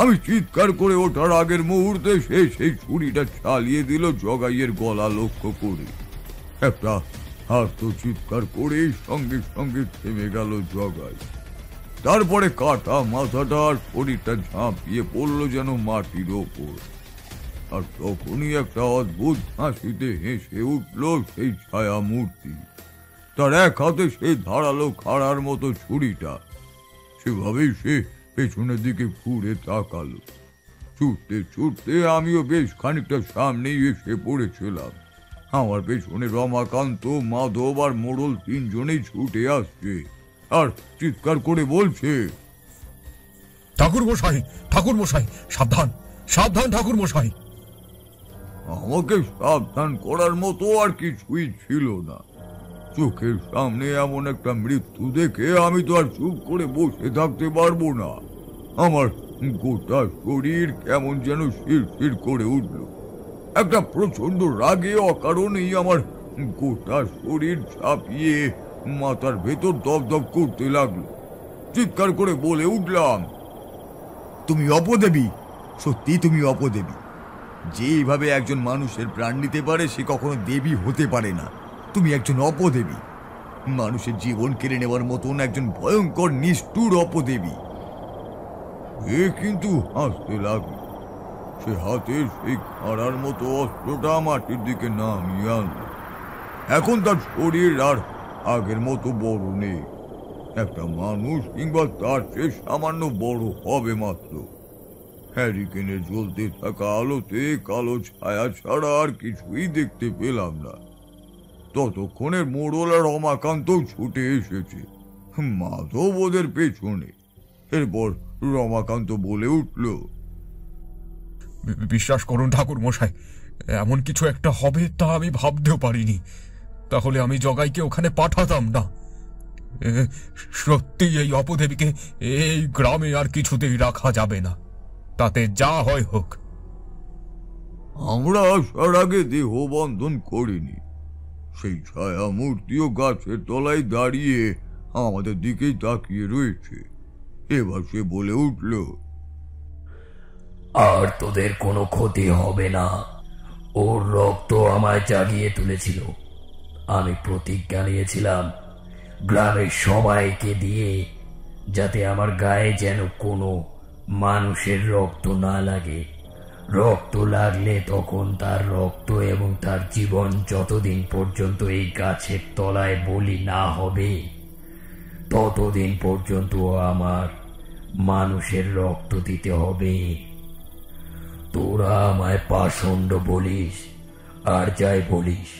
আমি চিৎকার করে ওঠার আগের মুহূর্তে সে সেই ছুরিটা চালিয়ে দিল জগাইয়ের গলা লক্ষ্য করে। একটা আর্ত চিৎকার করে সঙ্গে সঙ্গে থেমে গেল জগাই। তারপরে কাটা মাথাটা আর শরীরটা ঝাঁপিয়ে পড়লো যেন মাটির ওপর। আর তখনই একটা অদ্ভুত হাসিতে হেসে উঠল সেই ছায়া মূর্তি। তার এক হাতে সেই ধারালো খাড়ার মতো ছুরিটা। সেভাবেই সে পেছনের দিকে ঘুরে তাকালো। ছুটতে ছুটতে আমিও বেশ খানিকটা সামনেই এসে পড়েছিলাম। আমার পেছনে রমাকান্ত, মাধব আর মোড়ল তিনজনেই ছুটে আসছে আর চিৎকার করে বলছে, ঠাকুর মশাই, ঠাকুর মশাই, সাবধান, সাবধান ঠাকুর মশাই। আমাকে সাবধান করার মতো আর কিছুই ছিল না। চোখের সামনে এমন একটা মৃত্যু দেখে আমি তো আর চুপ করে বসে থাকতে পারবো না। আমার গোটা শরীর কেমন যেন শিরশির করে উঠল। একটা প্রচন্ড রাগে অকারণেই আমার গোটা শরীর ঝাঁপিয়ে মাথার ভেতর দপদপ করতে লাগলো। চিৎকার করে বলে উঠলাম, তুমি অপদেবী, সত্যি তুমি অপদেবী। যেভাবে একজন মানুষের প্রাণ নিতে পারে সে কখনো দেবী হতে পারে না। তুমি একজন অপদেবী, মানুষের জীবন কেড়ে নেওয়ার মতন একজন ভয়ঙ্কর নিষ্ঠুর অপদেবী। এ কিন্তু হাসতে লাগলো। সে হাতের সেই খাড়ার মতো অস্ত্রটা মাটির দিকে নামিয়ে আনলো। এখন তার শরীর আর আগের মতো বড় নেই। একটা মানুষ কিংবা তার চেয়ে সামান্য বড় হবে মাত্র। হ্যারিকেনে জ্বলতে থাকা আলোতে কালো ছায়া ছাড়া আর কিছুই দেখতে পেলাম না। ততক্ষণে মোড়ল আর রমাকান্ত ছুটে এসেছে, মাধব ওদের পেছনে। এরপর রমাকান্ত বলে উঠল, বিশ্বাস করুন ঠাকুর মশাই, এমন কিছু একটা হবে তা আমি ভাবতেও পারিনি। তাহলে আমি জগাইকে ওখানে পাঠাতাম না। সত্যি এই অপদেবীকে এই গ্রামে আর কিছুতেই রাখা যাবে না, তাতে যা হয় হোক। আমরা আসার আগে দেহ বন্ধন করিনি, সেই ছায়া মূর্তিও গাছের তলায় দাঁড়িয়ে আমাদের দিকেই তাকিয়ে রয়েছে। এবার সে বলে উঠল, আর তোদের কোনো ক্ষতি হবে না, ওর রক্ত আমায় জাগিয়ে তুলেছিল। আমি প্রতিজ্ঞা নিয়েছিলাম গ্রামের সবাইকে দিয়ে, যাতে আমার গায়ে যেন কোনো মানুষের রক্ত না লাগে। রক্ত লাগলে তখন তার রক্ত এবং তার জীবন যতদিন পর্যন্ত এই গাছের তলায় বলি না হবে, ততদিন পর্যন্ত আমার মানুষের রক্ত দিতে হবে। তোরা আমায় পাষণ্ড বলিস আর যাই বলিস,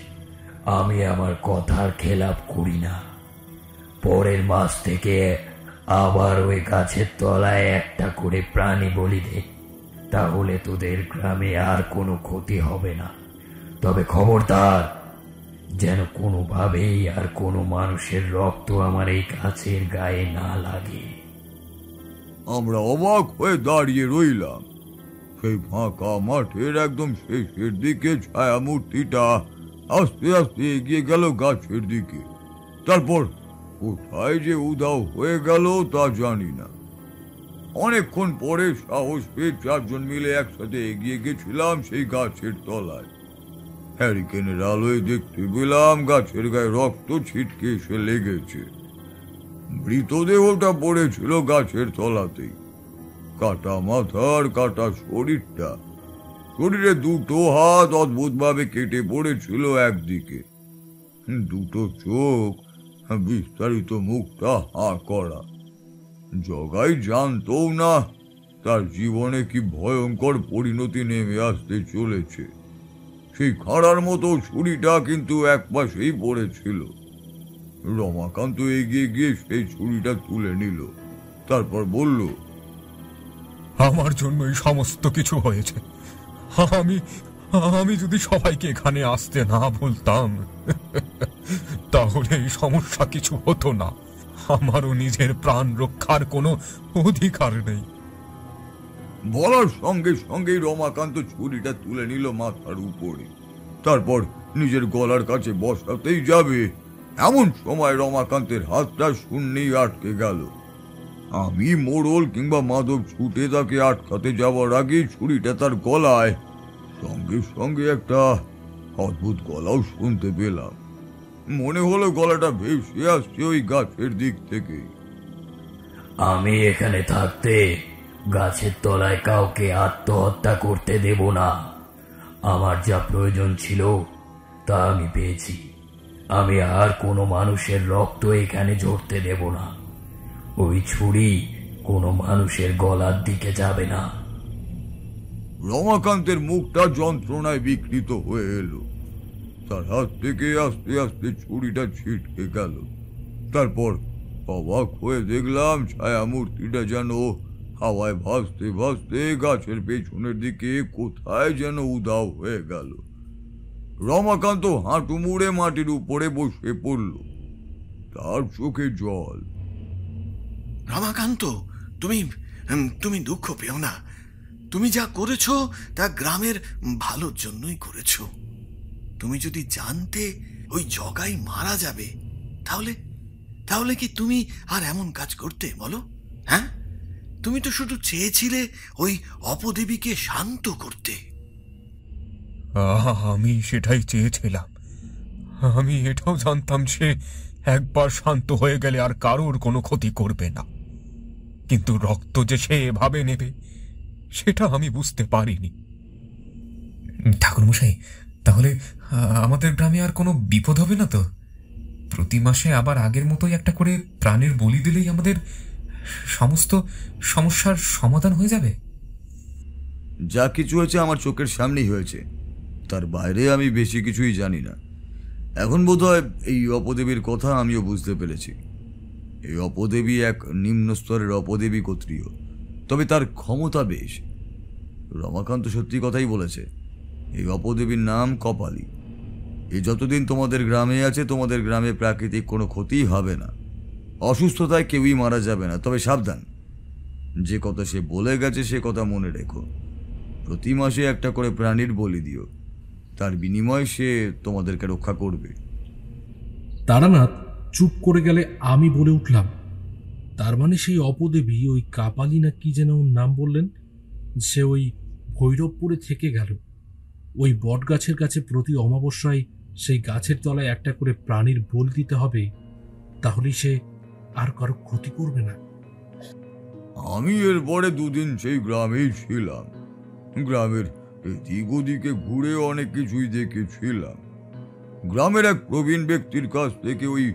আমি আমার কথার খেলাপ করি না। পরের মাস থেকে আবার ওই গাছের তলায় একটা করে প্রাণী বলি দে, তাহলে তোদের গ্রামে আর কোনো ক্ষতি হবে না। তবে খবরদার, যেন কোনোভাবেই আর কোনো মানুষের রক্ত আমার এই গাছের গায়ে না লাগে। আমরা অবাক হয়ে দাঁড়িয়ে রইলাম। সেই ফাঁকা মাঠের একদম শেষের দিকে ছায়া মূর্তিটা আস্তে আস্তে এগিয়ে গেল গাছের দিকে। তারপর কোথায় যে উধাও হয়ে গেল তা জানি না। অনেকক্ষণ পরে সাহস পেয়ে 4 জন মিলে একসাথে এগিয়ে গেছিলাম সেই গাছের তলায়। হ্যারিকেনের আলোয় দেখতে পেলাম গাছের গায়ে রক্ত ছিটকে এসে লেগেছে। মৃতদেহটা পড়েছিল গাছের তলাতেই, কাটা মাথার কাটা শরীরটা, শরীরে 2টো হাত অদ্ভুতভাবে কেটে পড়েছিল একদিকে, 2টো চোখ, বিস্তারিত মুখটা হাঁ করা। জগাই জানতো না তার জীবনে কি ভয়ঙ্কর পরিণতি নেমে আসতে চলেছে। সেই খাঁড়ার মতো ছুরিটা কিন্তু একপাশেই পড়েছিল। রমাকান্ত এগিয়ে গিয়ে সেই ছুরিটা তুলে নিল, তারপর বলল, আমার জন্যই সমস্ত কিছু হয়েছে। আমি যদি সবাইকে এখানে আসতে না বলতাম, তাহলে এই সমস্যা কিছু হতো না। আমারও নিজের প্রাণ রক্ষার কোনো অধিকার নেই। বলার সঙ্গে সঙ্গে রমাকান্ত ছুরিটা তুলে নিল মাথার উপরে, তারপর নিজের গলার কাছে বসাতেই যাবে, এমন সময় রমাকান্তের হাতটা শূন্যেই আটকে গেল। আমি মোড়ল কিংবা মাধব ছুটে তাকে আটকাতে যাওয়ার আগেই ছুরিটা তার গলায়, সঙ্গে সঙ্গে একটা অদ্ভুত গলাও শুনতে পেলাম। মনে হলো গলাটা ভেসে আসছে ওই গাছের দিক থেকে। আমি এখানে থাকতে গাছের তলায় কাউকে আত্মহত্যা করতে দেব না। আমার যা প্রয়োজন ছিল তা আমি পেয়েছি। আমি আর কোনো মানুষের রক্ত এখানে ঝরতে দেব না। ওই ছুরি কোনো মানুষের গলার দিকে যাবে না। রমাকান্তের মুখটা যন্ত্রণায় বিকৃত হয়ে এলো, তার হাত থেকে আস্তে আস্তে ছুরিটা ছিটকে গেল। তারপর অবাক হয়ে দেখলাম ছায়া মূর্তিটা যেন হাওয়ায় ভাসতে ভাসতে গাছের পেছনের দিকে কোথায় যেন উধাও হয়ে গেল। রমাকান্ত হাঁটু মুড়ে মাটির উপরে বসে পড়ল, তার চোখে জল। রমাকান্ত, তুমি দুঃখ পেও না। তুমি যা করেছো তা গ্রামের ভালোর জন্যই করেছো। তুমি যদি জানতে ওই জগাই মারা যাবে, তাহলে কি তুমি আর এমন কাজ করতে বলো? হ্যাঁ, তুমি তো শুধু চেয়েছিলে ওই অপদেবীকে শান্ত করতে। আমি সেটাই চেয়েছিলাম। আমি এটাও জানতাম সে একবার শান্ত হয়ে গেলে আর কারোর কোনো ক্ষতি করবে না, কিন্তু রক্ত যে সে এভাবে নেবে সেটা আমি বুঝতে পারিনি। ঠাকুরমশাই, তাহলে আমাদের গ্রামে আর কোনো বিপদ হবে না তো? প্রতি মাসে আবার আগের মতোই একটা করে প্রাণের বলি দিলেই আমাদের সমস্ত সমস্যার সমাধান হয়ে যাবে? যা কিছু হয়েছে আমার চোখের সামনেই হয়েছে, তার বাইরে আমি বেশি কিছুই জানি না। এখন বোধহয় এই অপদেবীর কথা আমিও বুঝতে পেরেছি। এই অপদেবী এক নিম্ন স্তরের অপদেবী গোত্রীয়, তবে তার ক্ষমতা বেশ। রমাকান্ত সত্যি কথাই বলেছে, এই অপদেবীর নাম কপালী। এই যতদিন তোমাদের গ্রামে আছে, তোমাদের গ্রামে প্রাকৃতিক কোনো ক্ষতিই হবে না। অসুস্থতায় কেউই মারা যাবে না, তবে সাবধান, যে কথা সে বলে গেছে সে কথা মনে রেখো। প্রতি মাসে একটা করে প্রাণীর বলি দিও, তার বিনিময়ে সে তোমাদেরকে রক্ষা করবে। তারানাথ চুপ করে গেলে আমি বলে উঠলাম, তার মানে সেই অপদেবী ওই কাপালি না কি যেন নাম বললেন, সে ওই ভৈরবপুরে থেকে গেল। ওই বট গাছের কাছে প্রতি অমাবস্যায় সেই গাছের তলায় একটা করে প্রাণীর বলি দিতে হবে, তাহলেই সে আর কারো ক্ষতি করবে না। আমি এরপরে দুদিন সেই গ্রামেই ছিলাম। গ্রামের এদিক ওদিকে ঘুরে অনেক কিছুই দেখেছিলাম। গ্রামের এক প্রবীণ ব্যক্তির কাছ থেকে ওই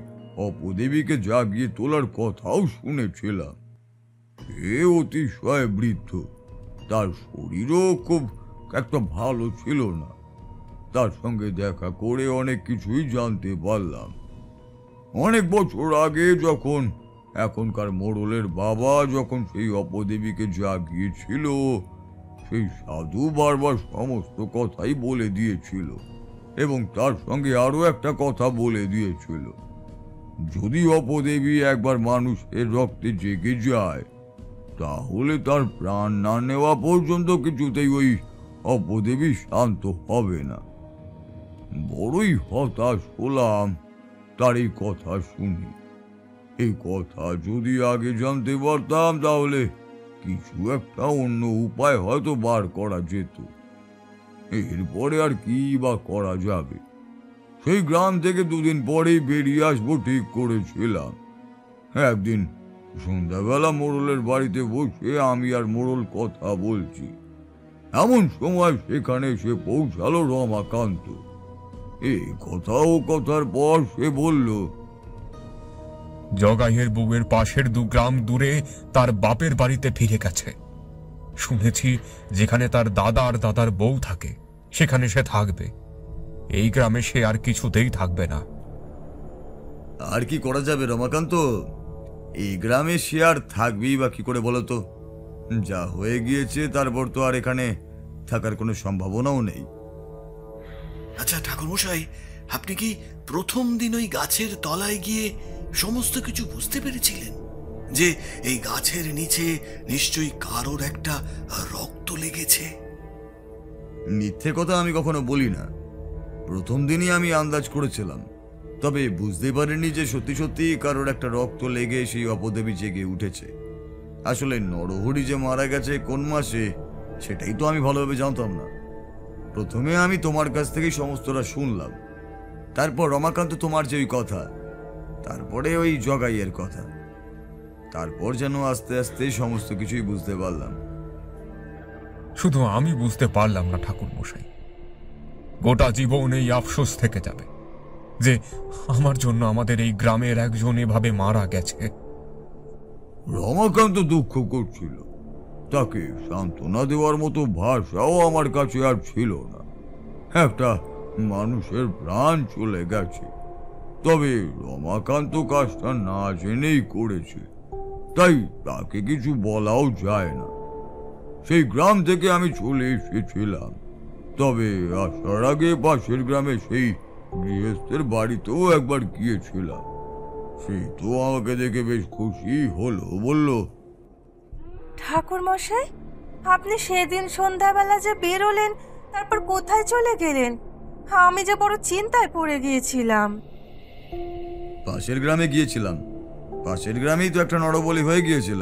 অপদেবীকে জাগিয়ে তোলার কথাও শুনেছিলাম। সে অতিশয় বৃদ্ধ, তার শরীরও খুব একটা ভালো ছিল না। তার সঙ্গে দেখা করে অনেক কিছুই জানতে পারলাম। অনেক বছর আগে যখন এখনকার মোড়লের বাবা যখন সেই অপদেবীকে জাগিয়েছিল, সেই সাধু বারবার সমস্ত কথাই বলে দিয়েছিল এবং তার সঙ্গে আরো একটা কথা বলে দিয়েছিল, যদি অপদেবী একবার মানুষের রক্তে জেগে যায় তাহলে তার প্রাণ না নেওয়া পর্যন্ত কিছুতেই ওই অপদেবী শান্ত হবে না। বড়ই হতাশ হলাম তার এই কথা শুনি। এই কথা যদি আগে জানতে পারতাম তাহলে কিছু একটা অন্য উপায় হয়তো বার করা যেত। এরপরে আর কি বা করা যাবে? সেই গ্রাম থেকে দুদিন পরেই বেরিয়ে আসবো ঠিক করেছিলাম। একদিন সন্ধ্যাবেলা মোড়লের বাড়িতে বসে আমি আর মোড়ল কথা বলছি, এমন সময় সেখানে এসে পৌঁছালো রমাকান্ত। এই কথা ও কথার পর সে বলল, জগাইয়ের বউয়ের পাশের 2 গ্রাম দূরে তার বাপের বাড়িতে ফিরে গেছে। শুনেছি যেখানে তার দাদা আর দাদার বউ থাকে সেখানে সে থাকবে। এই গ্রামে সে আর কিছুতেই থাকবে না। আর কি করা যাবে রমাকান্ত? এই গ্রামে সে আর থাকবেই বা কি করে বলতো? যা হয়ে গিয়েছে তারপর তো আর এখানে থাকার কোনো সম্ভাবনাও নেই। আচ্ছা ঠাকুরমশাই, আপনি কি প্রথম দিন ওই গাছের তলায় গিয়ে সমস্ত কিছু বুঝতে পেরেছিলেন যে এই গাছের নিচে নিশ্চয়ই কারোর একটা রক্ত লেগেছে? মিথ্যে কথা আমি কখনো বলি না। প্রথম দিনই আমি আন্দাজ করেছিলাম, তবে বুঝতে পারিনি যে সত্যি সত্যি কারোর একটা রক্ত লেগে সেই অপদেবী জেগে উঠেছে। আসলে নরহরি যে মারা গেছে কোন মাসে সেটাই তো আমি ভালোভাবে জানতাম না। প্রথমে আমি তোমার কাছ থেকেই সমস্তটা শুনলাম, তারপর রমাকান্ত তোমার যে ওই কথা, তারপরে ওই জগাইয়ের কথা, তারপর যেন আস্তে আস্তে সমস্ত কিছুই বুঝতে পারলাম। শুধু আমি বুঝতে পারলাম না ঠাকুর মশাই, গোটা জীবন এই আফসোস থেকে যাবে যে আমার জন্য আমাদের এই গ্রামের একজন এভাবে মারা গেছে। রমাকান্ত দুঃখ করছিল, তাকে সান্ত্বনা দেওয়ার মতো ভাষাও আমার কাছে আর ছিল না। একটা মানুষের প্রাণ চলে গেছে, তবে রমাকান্ত কাজটা না জেনেই করেছে, তাই তাকে কিছু বলাও যায় না। সেই গ্রাম থেকে আমি চলে এসেছিলাম, তবে আসার আগে পাশের গ্রামে সেই গৃহস্থের বাড়িতেও একবার গিয়েছিলাম। সে তো আমাকে দেখে বেশ খুশি হলো, বলল, ঠাকুর মশাই, আপনি সেদিন সন্ধ্যাবেলা যে বেরোলেন তারপর কোথায় চলে গেলেন? আমি যে বড় চিন্তায় পড়ে গিয়েছিলাম। পাশের গ্রামে গিয়েছিলাম। পাশের গ্রামেই তো একটা নরবলি হয়ে গিয়েছিল,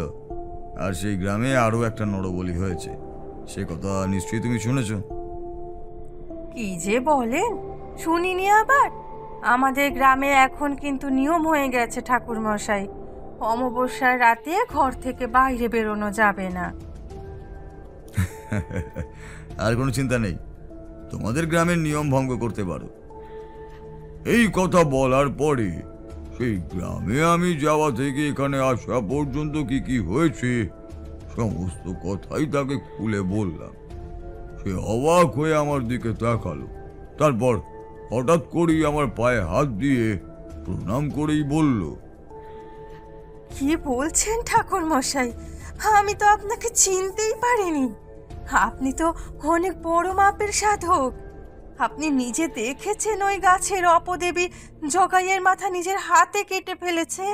আর সেই গ্রামে আরো একটা নরবলি হয়েছে। সে কথা নিশ্চয়ই তুমি শুনেছ। কি যে বলেন, শুনিনি আবার। আমাদের গ্রামে এখন কিন্তু নিয়ম হয়ে গেছে ঠাকুর মশাই, অমাবস্যার রাতে ঘর থেকে বাইরে বেরোনো যাবে না। আর কোনো চিন্তা নেই, তোমাদের গ্রামের নিয়ম ভঙ্গ করতে পারো। এই কথা বলার পরে সেই গ্রামে আমি যাওয়া থেকে এখানে আসা পর্যন্ত কি কি হয়েছে সমস্ত কথাই তাকে খুলে বললাম। সে অবাক হয়ে আমার দিকে তাকালো, তারপর হঠাৎ করেই আমার পায়ে হাত দিয়ে প্রণাম করেই বলল, কি বলছেন ঠাকুর মশাই? আমি তো আপনাকে চিনতেই পারিনি। আপনি তো অনেক বড় মাপের সাধক। আপনি নিজে দেখেছেন ওই গাছের অপদেবী জগাইয়ের মাথা নিজের হাতে কেটে ফেলেছে?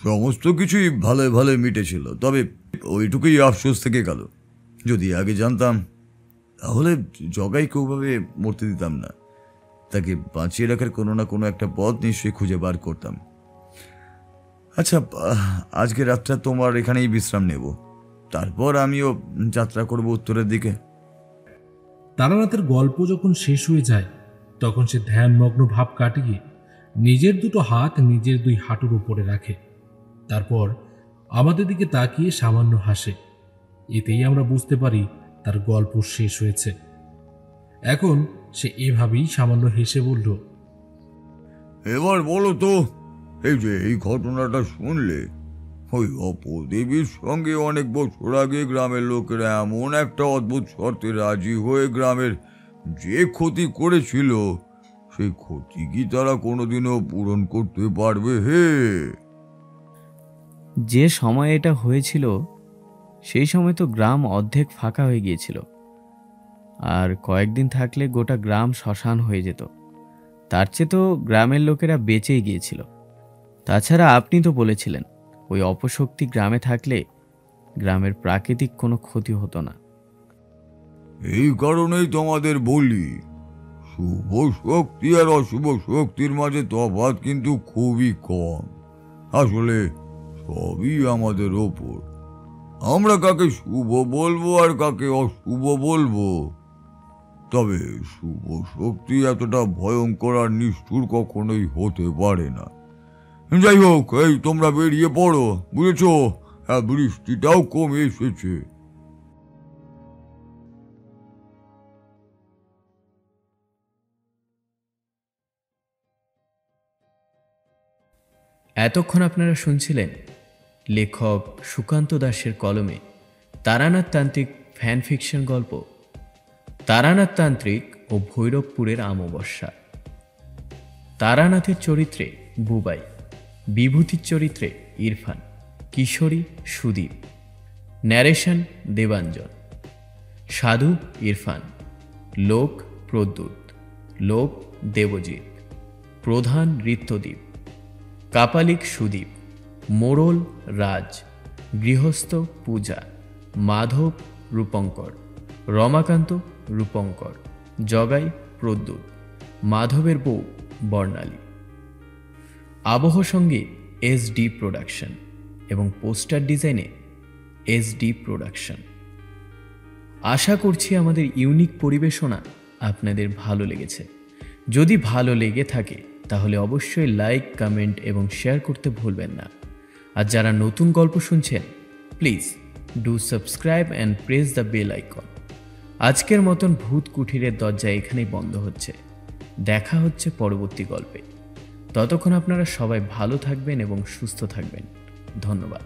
সমস্ত কিছুই ভালো ভালো মিটেছিল, তবে ওইটুকুই আফসোস থেকে গেল। যদি আগে জানতাম তাহলে জগাইকে ওভাবে মরতে দিতাম না, তাকে বাঁচিয়ে রাখার কোনো না কোনো একটা পথ নিশ্চয়ই খুঁজে বার করতাম। আচ্ছা, আজকে রাতটা তোমার এখানেই বিশ্রাম নেব, তারপর আমিও যাত্রা করব উত্তরের দিকে। তারানাথের গল্প যখন শেষ হয়ে যায় তখন সে ধ্যানমগ্ন ভাব কাটিয়ে নিজের দুটো হাত নিজের দুই হাঁটুর উপরে রাখে, তারপর আমাদের দিকে তাকিয়ে সামান্য হাসে। এতেই আমরা বুঝতে পারি তার গল্প শেষ হয়েছে। এখন সে এভাবেই সামান্য হেসে বলল, এবার বলো তো, এই যে এই ঘটনাটা শুনলে, ওই অপদেবীর সঙ্গে অনেক বছর আগে গ্রামের লোকেরা এমন একটা অদ্ভুত শর্তে রাজি হয়ে গ্রামের যে ক্ষতি করেছিল, সেই ক্ষতি কি তারা কোনোদিনও পূরণ করতে পারবে? হে, যে সময় এটা হয়েছিল সেই সময় তো গ্রাম অর্ধেক ফাঁকা হয়ে গিয়েছিল, আর কয়েকদিন থাকলে গোটা গ্রাম শ্মশান হয়ে যেত। তার চেয়ে তো গ্রামের লোকেরা বেঁচেই গিয়েছিল। তাছাড়া আপনি তো বলেছিলেন ওই অপশক্তি গ্রামে থাকলে গ্রামের প্রাকৃতিক কোনো ক্ষতি হতো না। এই কারণেই তোমাদের বলি, শুভ শক্তি আর অশুভ শক্তির মাঝে তফাৎ কিন্তু খুবই কম। আসলে সবই আমাদের ওপর, আমরা কাকে শুভ বলবো আর কাকে অশুভ বলবো। তবে শুভ শক্তি এতটা ভয়ঙ্কর আর নিষ্ঠুর কখনোই হতে পারে না। যাই হোক, এই তোমরা বেরিয়ে পড়ো, বুঝেছো? বৃষ্টিটাও কমে এসেছে। এতক্ষণ আপনারা শুনছিলেন লেখক সুকান্ত দাসের কলমে তারানাথ তান্ত্রিক ফ্যান ফিকশন গল্প তারানাথ তান্ত্রিক ও ভৈরবপুরের অমাবস্যা। তারানাথের চরিত্রে বুবাই, বিভূতির চরিত্রে ইরফান, কিশোরী সুদীপ, ন্যারেশন দেবাঞ্জন, সাধু ইরফান, লোক প্রদ্যুৎ, লোক দেবজিৎ, প্রধান ঋত্যদীপ, কাপালিক সুদীপ, মোড়ল রাজ, গৃহস্থ পূজা, মাধব রূপঙ্কর, রমাকান্ত রূপঙ্কর, জগাই প্রদ্যুৎ, মাধবের বউ বর্ণালী। আবহ সঙ্গীত SD প্রোডাকশন এবং পোস্টার ডিজাইনে SD প্রোডাকশন। আশা করছি আমাদের ইউনিক পরিবেশনা আপনাদের ভালো লেগেছে। যদি ভালো লেগে থাকে তাহলে অবশ্যই লাইক, কমেন্ট এবং শেয়ার করতে ভুলবেন না। আর যারা নতুন গল্প শুনছেন, please do subscribe and press the bell icon. আজকের মতন ভূত কুঠিরের দরজা এখানেই বন্ধ হচ্ছে। দেখা হচ্ছে পরবর্তী গল্পে। ততক্ষণ আপনারা সবাই ভালো থাকবেন এবং সুস্থ থাকবেন। ধন্যবাদ।